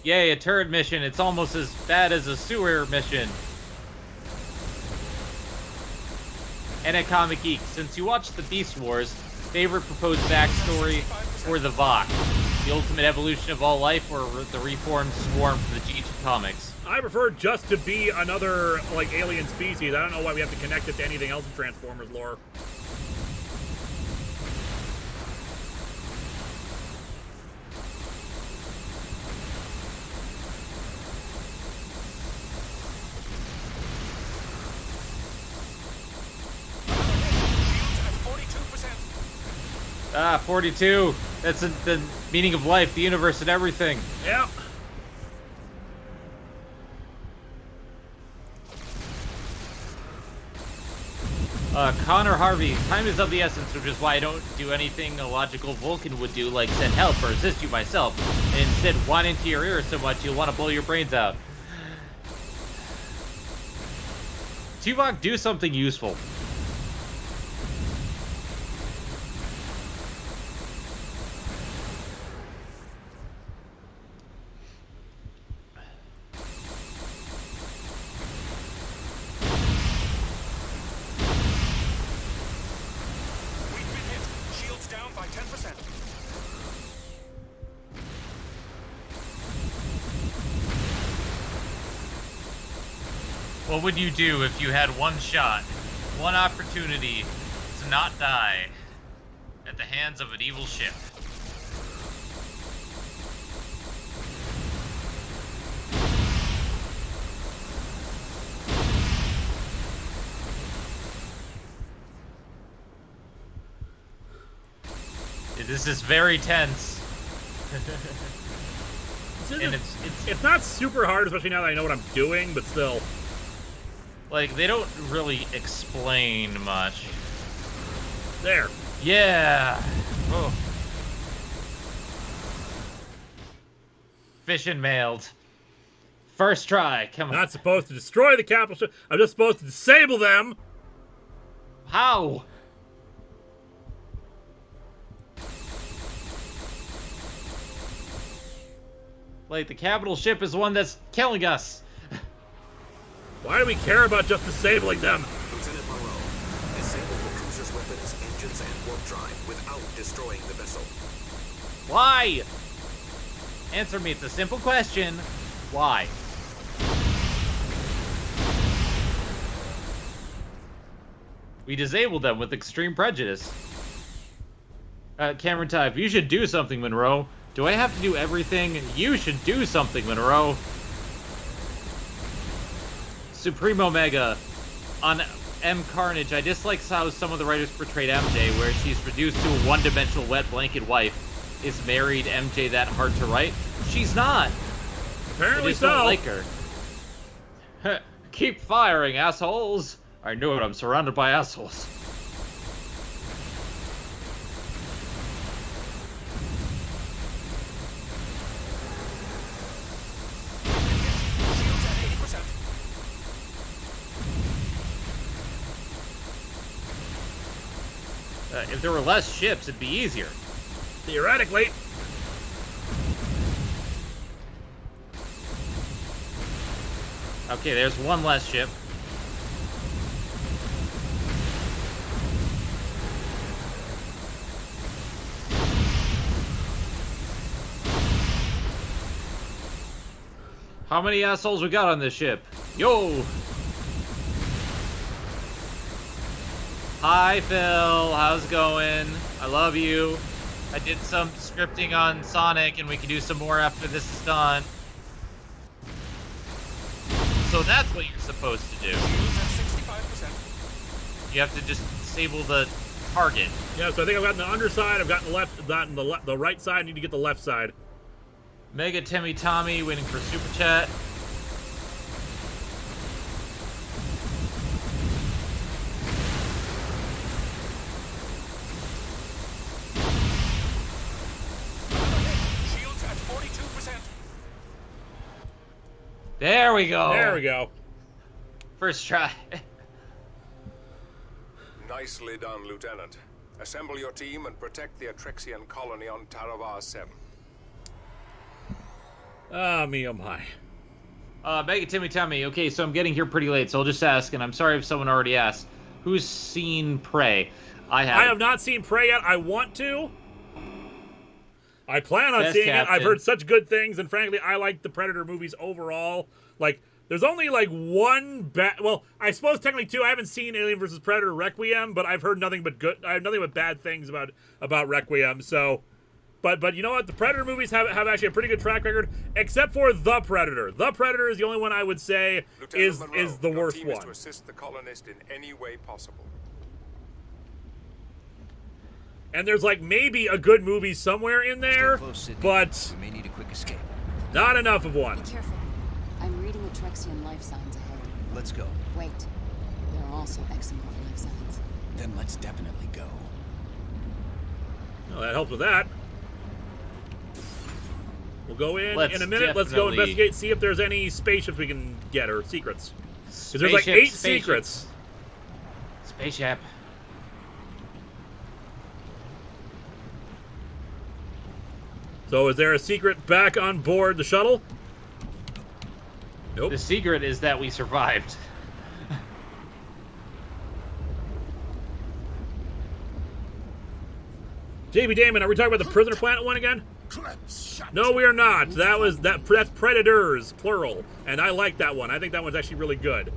Yay, a turret mission. It's almost as bad as a sewer mission. And a Comic Geek. Since you watched the Beast Wars, favorite proposed backstory for the Vok? The ultimate evolution of all life, or the reformed swarm from the GT comics? I prefer just to be another, like, alien species. I don't know why we have to connect it to anything else in Transformers lore. Ah, 42. That's the meaning of life, the universe, and everything. Yeah. Connor Harvey, time is of the essence, which is why I don't do anything a logical Vulcan would do, like send help or assist you myself. And instead, whine into your ear so much you'll want to blow your brains out. Tuvok, do something useful. What would you do if you had one shot, one opportunity to not die at the hands of an evil ship? This is very tense. And it's not super hard, especially now that I know what I'm doing, but still. Like, they don't really explain much. There. Yeah. Oh. Fission mailed. First try. Come on. Not supposed to destroy the capital ship. I'm just supposed to disable them. How? Like, the capital ship is the one that's killing us. Why do we care about just disabling them? Lieutenant Munroe, disable the cruiser's weapons, engines, and warp drive without destroying the vessel. Why? Answer me, it's a simple question. Why? We disabled them with extreme prejudice. Cameron Type, you should do something, Munroe. Do I have to do everything? You should do something, Munroe. Supremo Mega on M Carnage. I dislike how some of the writers portrayed MJ, where she's reduced to a one-dimensional wet blanket wife. Is married MJ that hard to write? She's not. Apparently I just so. don't like her. Keep firing, assholes. I knew it. I'm surrounded by assholes. If there were less ships, it'd be easier. Theoretically. Okay, there's one less ship. How many assholes we got on this ship? Yo! Hi, Phil. How's it going? I love you. I did some scripting on Sonic, and we can do some more after this is done. So that's what you're supposed to do. You have to just disable the target. Yeah, so I think I've gotten the underside, I've gotten the left, gotten the right side, I need to get the left side. Mega Timmy Tommy waiting for Super Chat. Shields at 42%. There we go. There we go. First try. Nicely done, Lieutenant. Assemble your team and protect the Atrexian colony on Taravar 7. Ah, me oh my. Mega Timmy Tommy. Okay, so I'm getting here pretty late, so I'll just ask, and I'm sorry if someone already asked. Who's seen Prey? I have not seen Prey yet. I want to. I plan on Best seeing captain. it. I've heard such good things, and frankly, I like the Predator movies overall. Like, there's only like one bad. Well, I suppose technically two. I haven't seen Alien vs. Predator Requiem, but I've heard nothing but good. I have nothing but bad things about Requiem. So, but you know what? The Predator movies have actually a pretty good track record, except for The Predator. The Predator is the only one I would say is the worst team is one. to assist the colonist in any way possible. And there's like maybe a good movie somewhere in there, but we may need a quick escape. Not enough of one. Be careful. I'm reading Atrexian life signs ahead. Let's go. Wait. There are also Exomorph life signs. Then let's definitely go. Well, that helps with that. We'll go in Let's a minute. Let's go definitely- investigate, see if there's any spaceships we can get or secrets. Because there's like 8 secrets. Spaceship. So is there a secret back on board the shuttle? Nope. The secret is that we survived. JB Damon, are we talking about the Prisoner Planet one again? No, we are not. That's Predators, plural. And I like that one. I think that one's actually really good.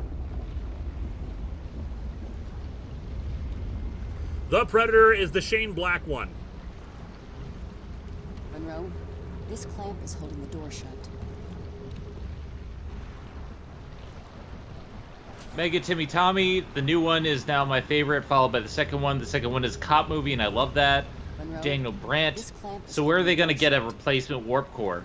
The Predator is the Shane Black one. Munroe, this clamp is holding the door shut. Mega Timmy Tommy, the new one is now my favorite, followed by the second one. The second one is a cop movie, and I love that. Munroe, Daniel Brandt. this clamp is So where are they holding going to the get door a replacement warp core?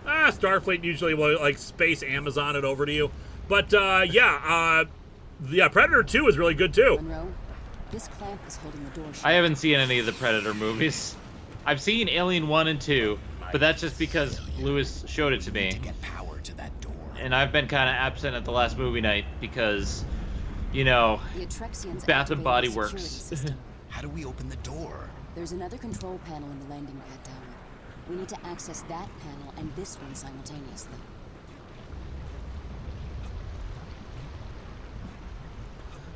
Starfleet usually will like space Amazon it over to you. But yeah, Predator 2 is really good too. Munroe, this clamp is holding the door shut. I haven't seen any of the Predator movies. I've seen Alien 1 and 2, but that's just because Lewis showed it to me. And I've been kind of absent at the last movie night because, you know, The Atrexians Bath and activated Body the security Works. system. How do we open the door? There's another control panel in the landing pad tower. We need to access that panel and this one simultaneously.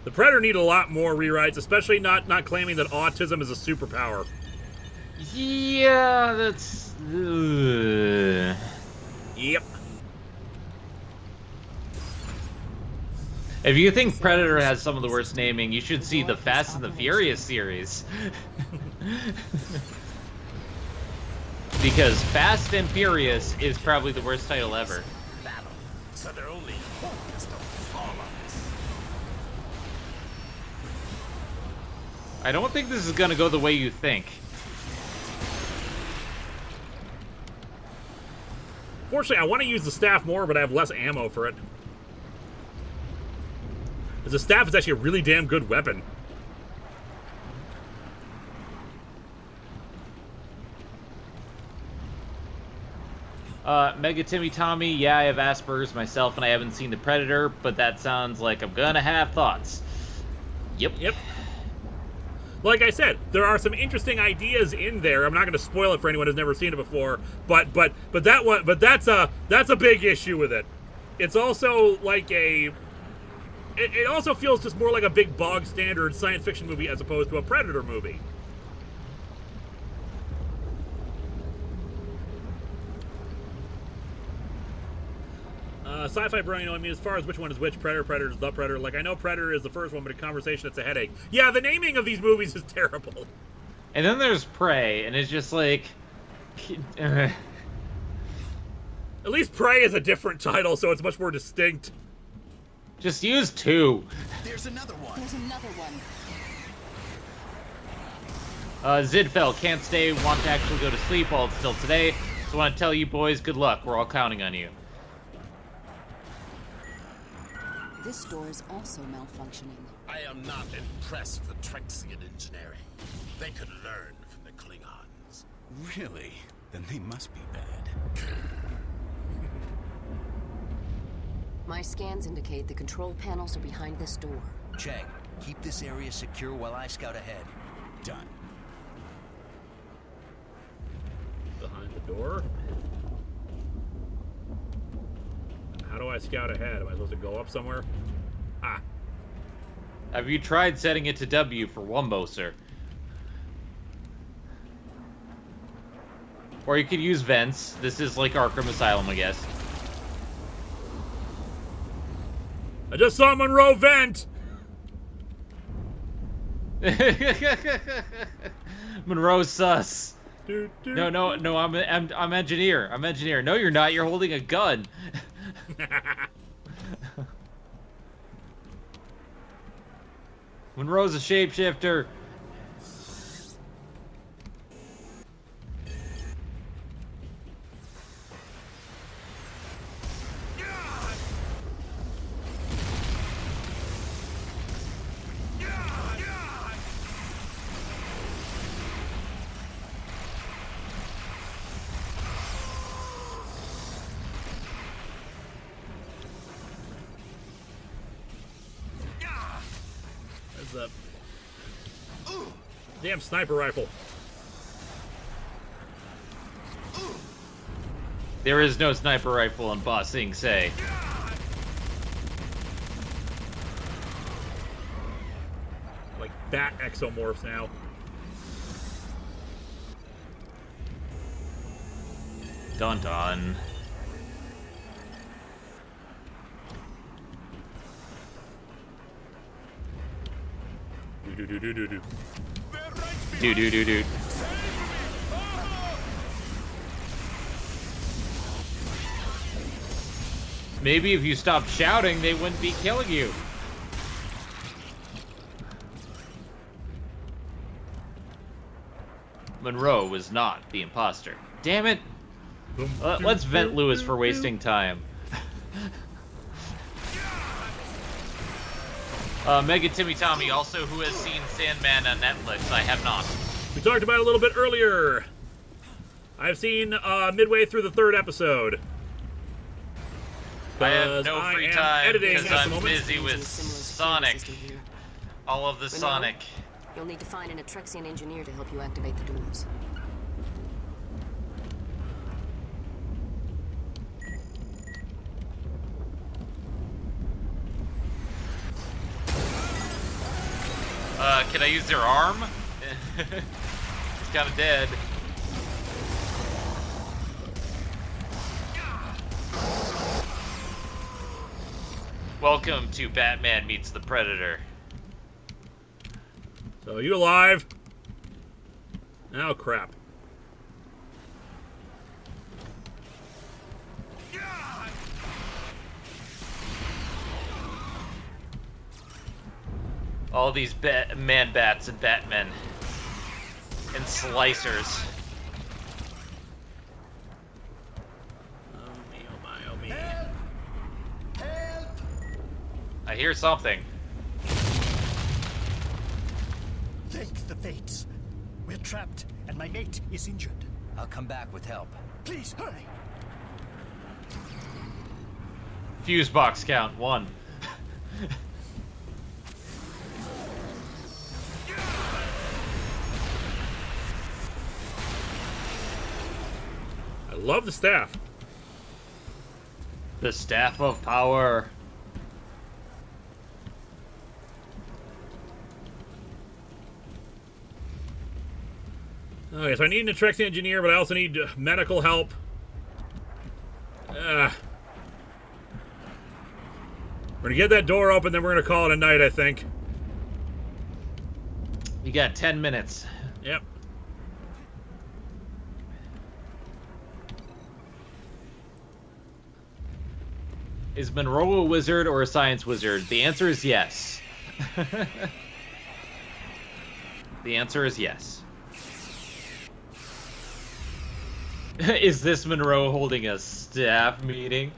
The Predator need a lot more rewrites, especially not claiming that autism is a superpower. Yeah, that's... Yep. If you think Predator has some of the worst naming, you should see the Fast and the Furious series. Because Fast and Furious is probably the worst title ever. So their only hope is to fall on us. I don't think this is gonna go the way you think. Fortunately, I want to use the staff more, but I have less ammo for it. Because the staff is actually a really damn good weapon. Mega Timmy Tommy, yeah, I have Asperger's myself and I haven't seen The Predator, but that sounds like I'm gonna have thoughts. Yep. Like I said, there are some interesting ideas in there. I'm not going to spoil it for anyone who's never seen it before, but that's a big issue with it. It's also like it also feels just more like a big bog standard science fiction movie as opposed to a Predator movie. Sci-fi bro, you know, I mean, as far as which one is which, Predator is the Predator. Like, I know Predator is the first one, but in conversation, it's a headache. Yeah, the naming of these movies is terrible. And then there's Prey, and it's just like... At least Prey is a different title, so it's much more distinct. Just use 2. There's another one. Zidfell, can't stay, want to actually go to sleep while it's still today. So I want to tell you boys, good luck. We're all counting on you. This door is also malfunctioning. I am not impressed with Trexian engineering. They could learn from the Klingons. Really? Then they must be bad. My scans indicate the control panels are behind this door. Chang, keep this area secure while I scout ahead. Done. Behind the door? How do I scout ahead? Am I supposed to go up somewhere? Ah. Have you tried setting it to W for Wumbo, sir? Or you could use vents. This is like Arkham Asylum, I guess. I just saw Munroe vent! Munroe's sus. No, I'm engineer. I'm engineer. No, you're not. You're holding a gun. Munroe's a shapeshifter. That's a damn sniper rifle. There is no sniper rifle in Ba Sing Se. Like bat exomorphs now. Dun dun. Do. Maybe if you stopped shouting, they wouldn't be killing you. Munroe was not the imposter. Damn it! Let's vent Lewis for wasting time. Mega Timmy Tommy, also, who has seen Sandman on Netflix? I have not. We talked about it a little bit earlier. I've seen midway through the 3rd episode. I have no free time because I'm busy with Sonic. All of the Sonic. You'll need to find an Atrexian engineer to help you activate the doors. Can I use their arm? It's kind of dead. Welcome to Batman Meets the Predator. So, you alive? Oh, crap. All these man-bats and batmen. And slicers. Oh me, oh my, oh me. I hear something. Thank the fates. We're trapped, and my mate is injured. I'll come back with help. Please, hurry! Fuse box count, 1. I love the staff. The staff of power. Okay, so I need an Atrex engineer, but I also need medical help. We're gonna get that door open, then we're gonna call it a night, I think. You got 10 minutes. Yep. Is Munroe a wizard or a science wizard? The answer is yes. The answer is yes. Is this Munroe holding a staff meeting?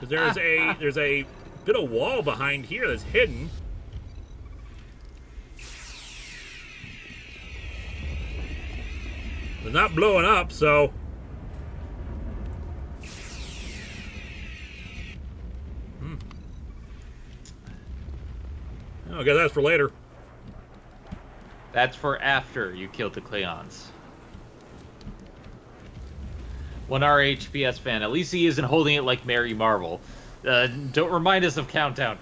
there's a bit of wall behind here that's hidden. It's not blowing up, so. Oh, I guess that's for later. That's for after you killed the Cleons. 1R HPS fan. At least he isn't holding it like Mary Marvel. Don't remind us of Countdown.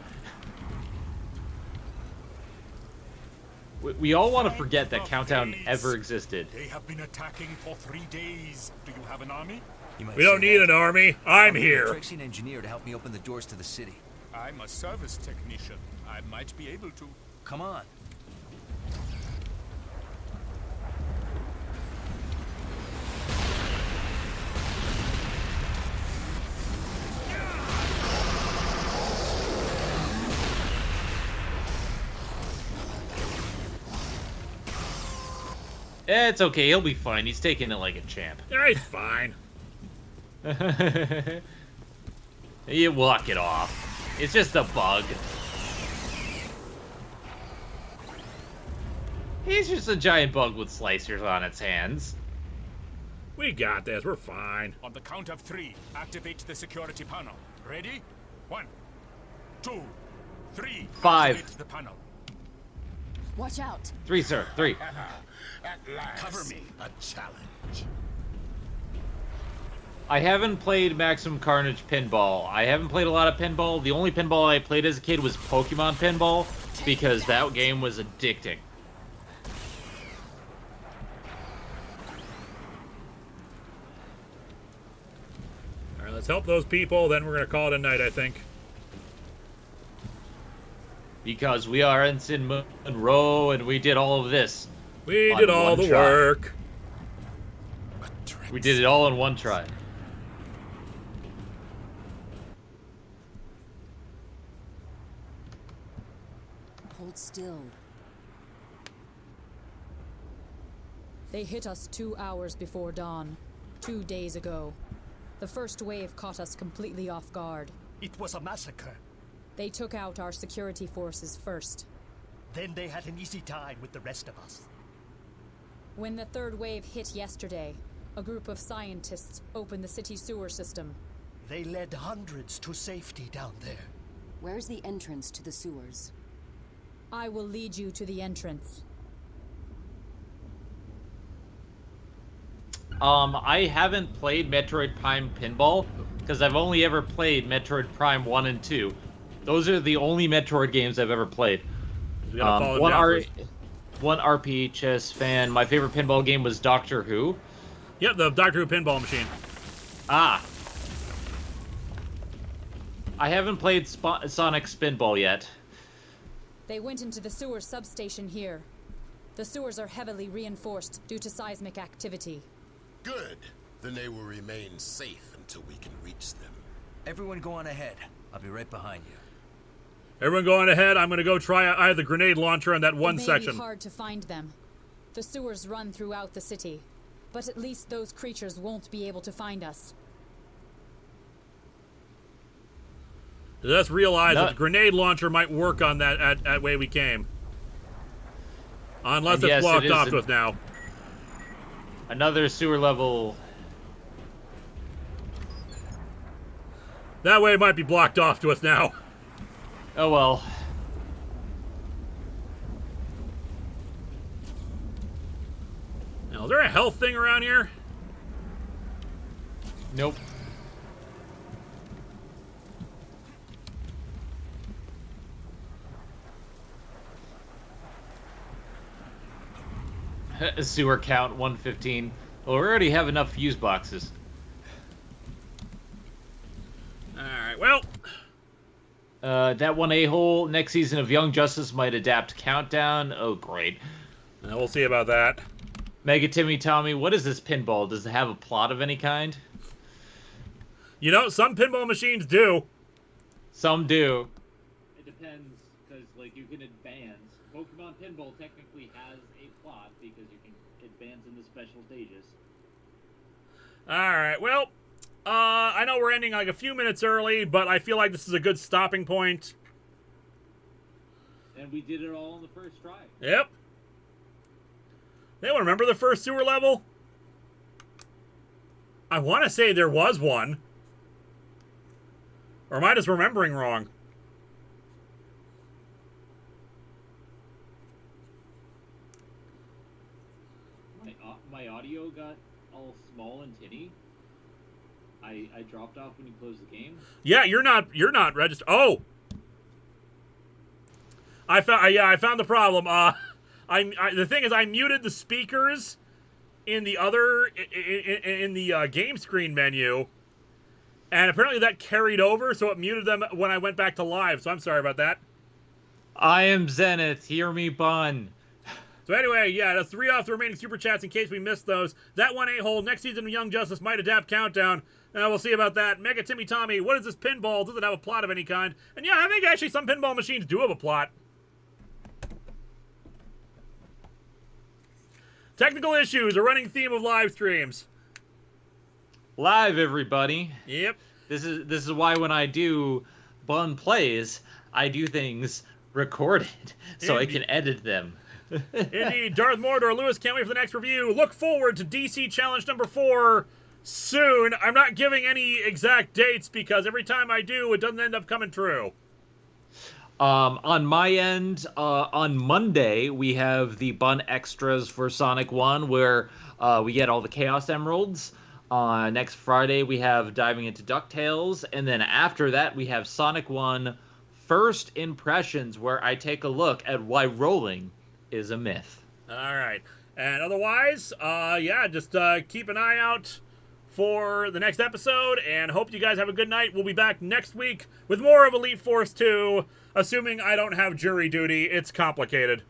We all want to forget that Countdown ever existed. They have been attacking for 3 days. Do you have an army? We don't need an army. I'm here. I'm an engineer to help me open the doors to the city. I'm a service technician. I might be able to. Come on. It's okay, he'll be fine. He's taking it like a champ. Yeah, he's fine. You walk it off. It's just a bug. He's just a giant bug with slicers on its hands. We got this. We're fine. On the count of 3, activate the security panel. Ready? 1, 2, 3. 5. Activate the panel. Watch out. 3, sir. 3. At last, Cover me. a challenge. I haven't played Maximum Carnage Pinball. I haven't played a lot of pinball. The only pinball I played as a kid was Pokemon Pinball, because that game was addicting. Alright, let's help those people, then we're gonna call it a night, I think. Because we are Ensign Munroe, and we did all of this. We did all the work. We did it all in one try. Hold still. They hit us 2 hours before dawn. 2 days ago. The first wave caught us completely off guard. It was a massacre. They took out our security forces first. Then they had an easy time with the rest of us. When the third wave hit yesterday, a group of scientists opened the city sewer system. They led hundreds to safety down there. Where's the entrance to the sewers? I will lead you to the entrance. I haven't played Metroid Prime Pinball, because I've only ever played Metroid Prime 1 and 2. Those are the only Metroid games I've ever played. One RPHS fan. My favorite pinball game was Doctor Who. Yep, the Doctor Who pinball machine. Ah. I haven't played Sonic Spinball yet. They went into the sewer substation here. The sewers are heavily reinforced due to seismic activity. Good. Then they will remain safe until we can reach them. Everyone go on ahead. I'll be right behind you. Everyone going ahead. I'm going to go try. I have the grenade launcher in that one It may section. be hard to find them. The sewers run throughout the city, but at least those creatures won't be able to find us. Let's realize that the grenade launcher might work on that way we came. Unless it's blocked off to us now. Another sewer level. That way it might be blocked off to us now. Oh well. Now, is there a health thing around here? Nope. Sewer count 115. Well, we already have enough fuse boxes. Alright, well. That one a-hole, next season of Young Justice might adapt Countdown. Oh, great. We'll see about that. Mega Timmy Tommy, what is this pinball? Does it have a plot of any kind? You know, some pinball machines do. Some do. It depends, because, like, you can advance. Pokemon Pinball technically has a plot, because you can advance in the special stages. Alright, well, I know we're ending like a few minutes early, but I feel like this is a good stopping point. And we did it all on the first try. Yep. Anyone remember the first sewer level? I want to say there was one. Or am I just remembering wrong? My audio got all small and tinny. I dropped off when you closed the game. Yeah, you're not registered. Oh, I found the problem. The thing is, I muted the speakers in the other in the game screen menu, and apparently that carried over, so it muted them when I went back to live. So I'm sorry about that. I am Zenith. Hear me, bun. So anyway, yeah, that's 3 off the remaining super chats in case we missed those. That one a-hole. Next season of Young Justice might adapt Countdown. We'll see about that. Mega Timmy Tommy, what is this pinball? Does it have a plot of any kind? And yeah, I think actually some pinball machines do have a plot. Technical issues, a running theme of live streams. Live, everybody. Yep. This is why when I do Bun Plays, I do things recorded so I can edit them. Indeed. Darth Mordor, Lewis, can't wait for the next review. Look forward to DC Challenge number 4 soon. I'm not giving any exact dates because every time I do, it doesn't end up coming true. On my end, on Monday, we have the Bun Extras for Sonic 1, where we get all the Chaos Emeralds. Next Friday, we have Diving into DuckTales. And then after that, we have Sonic 1 First Impressions, where I take a look at why rolling is a myth. All right. And otherwise, yeah, just keep an eye out for the next episode, and hope you guys have a good night. We'll be back next week with more of Elite Force 2, assuming I don't have jury duty. It's complicated.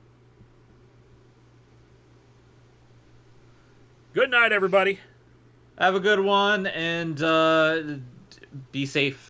Good night, everybody. Have a good one, and be safe.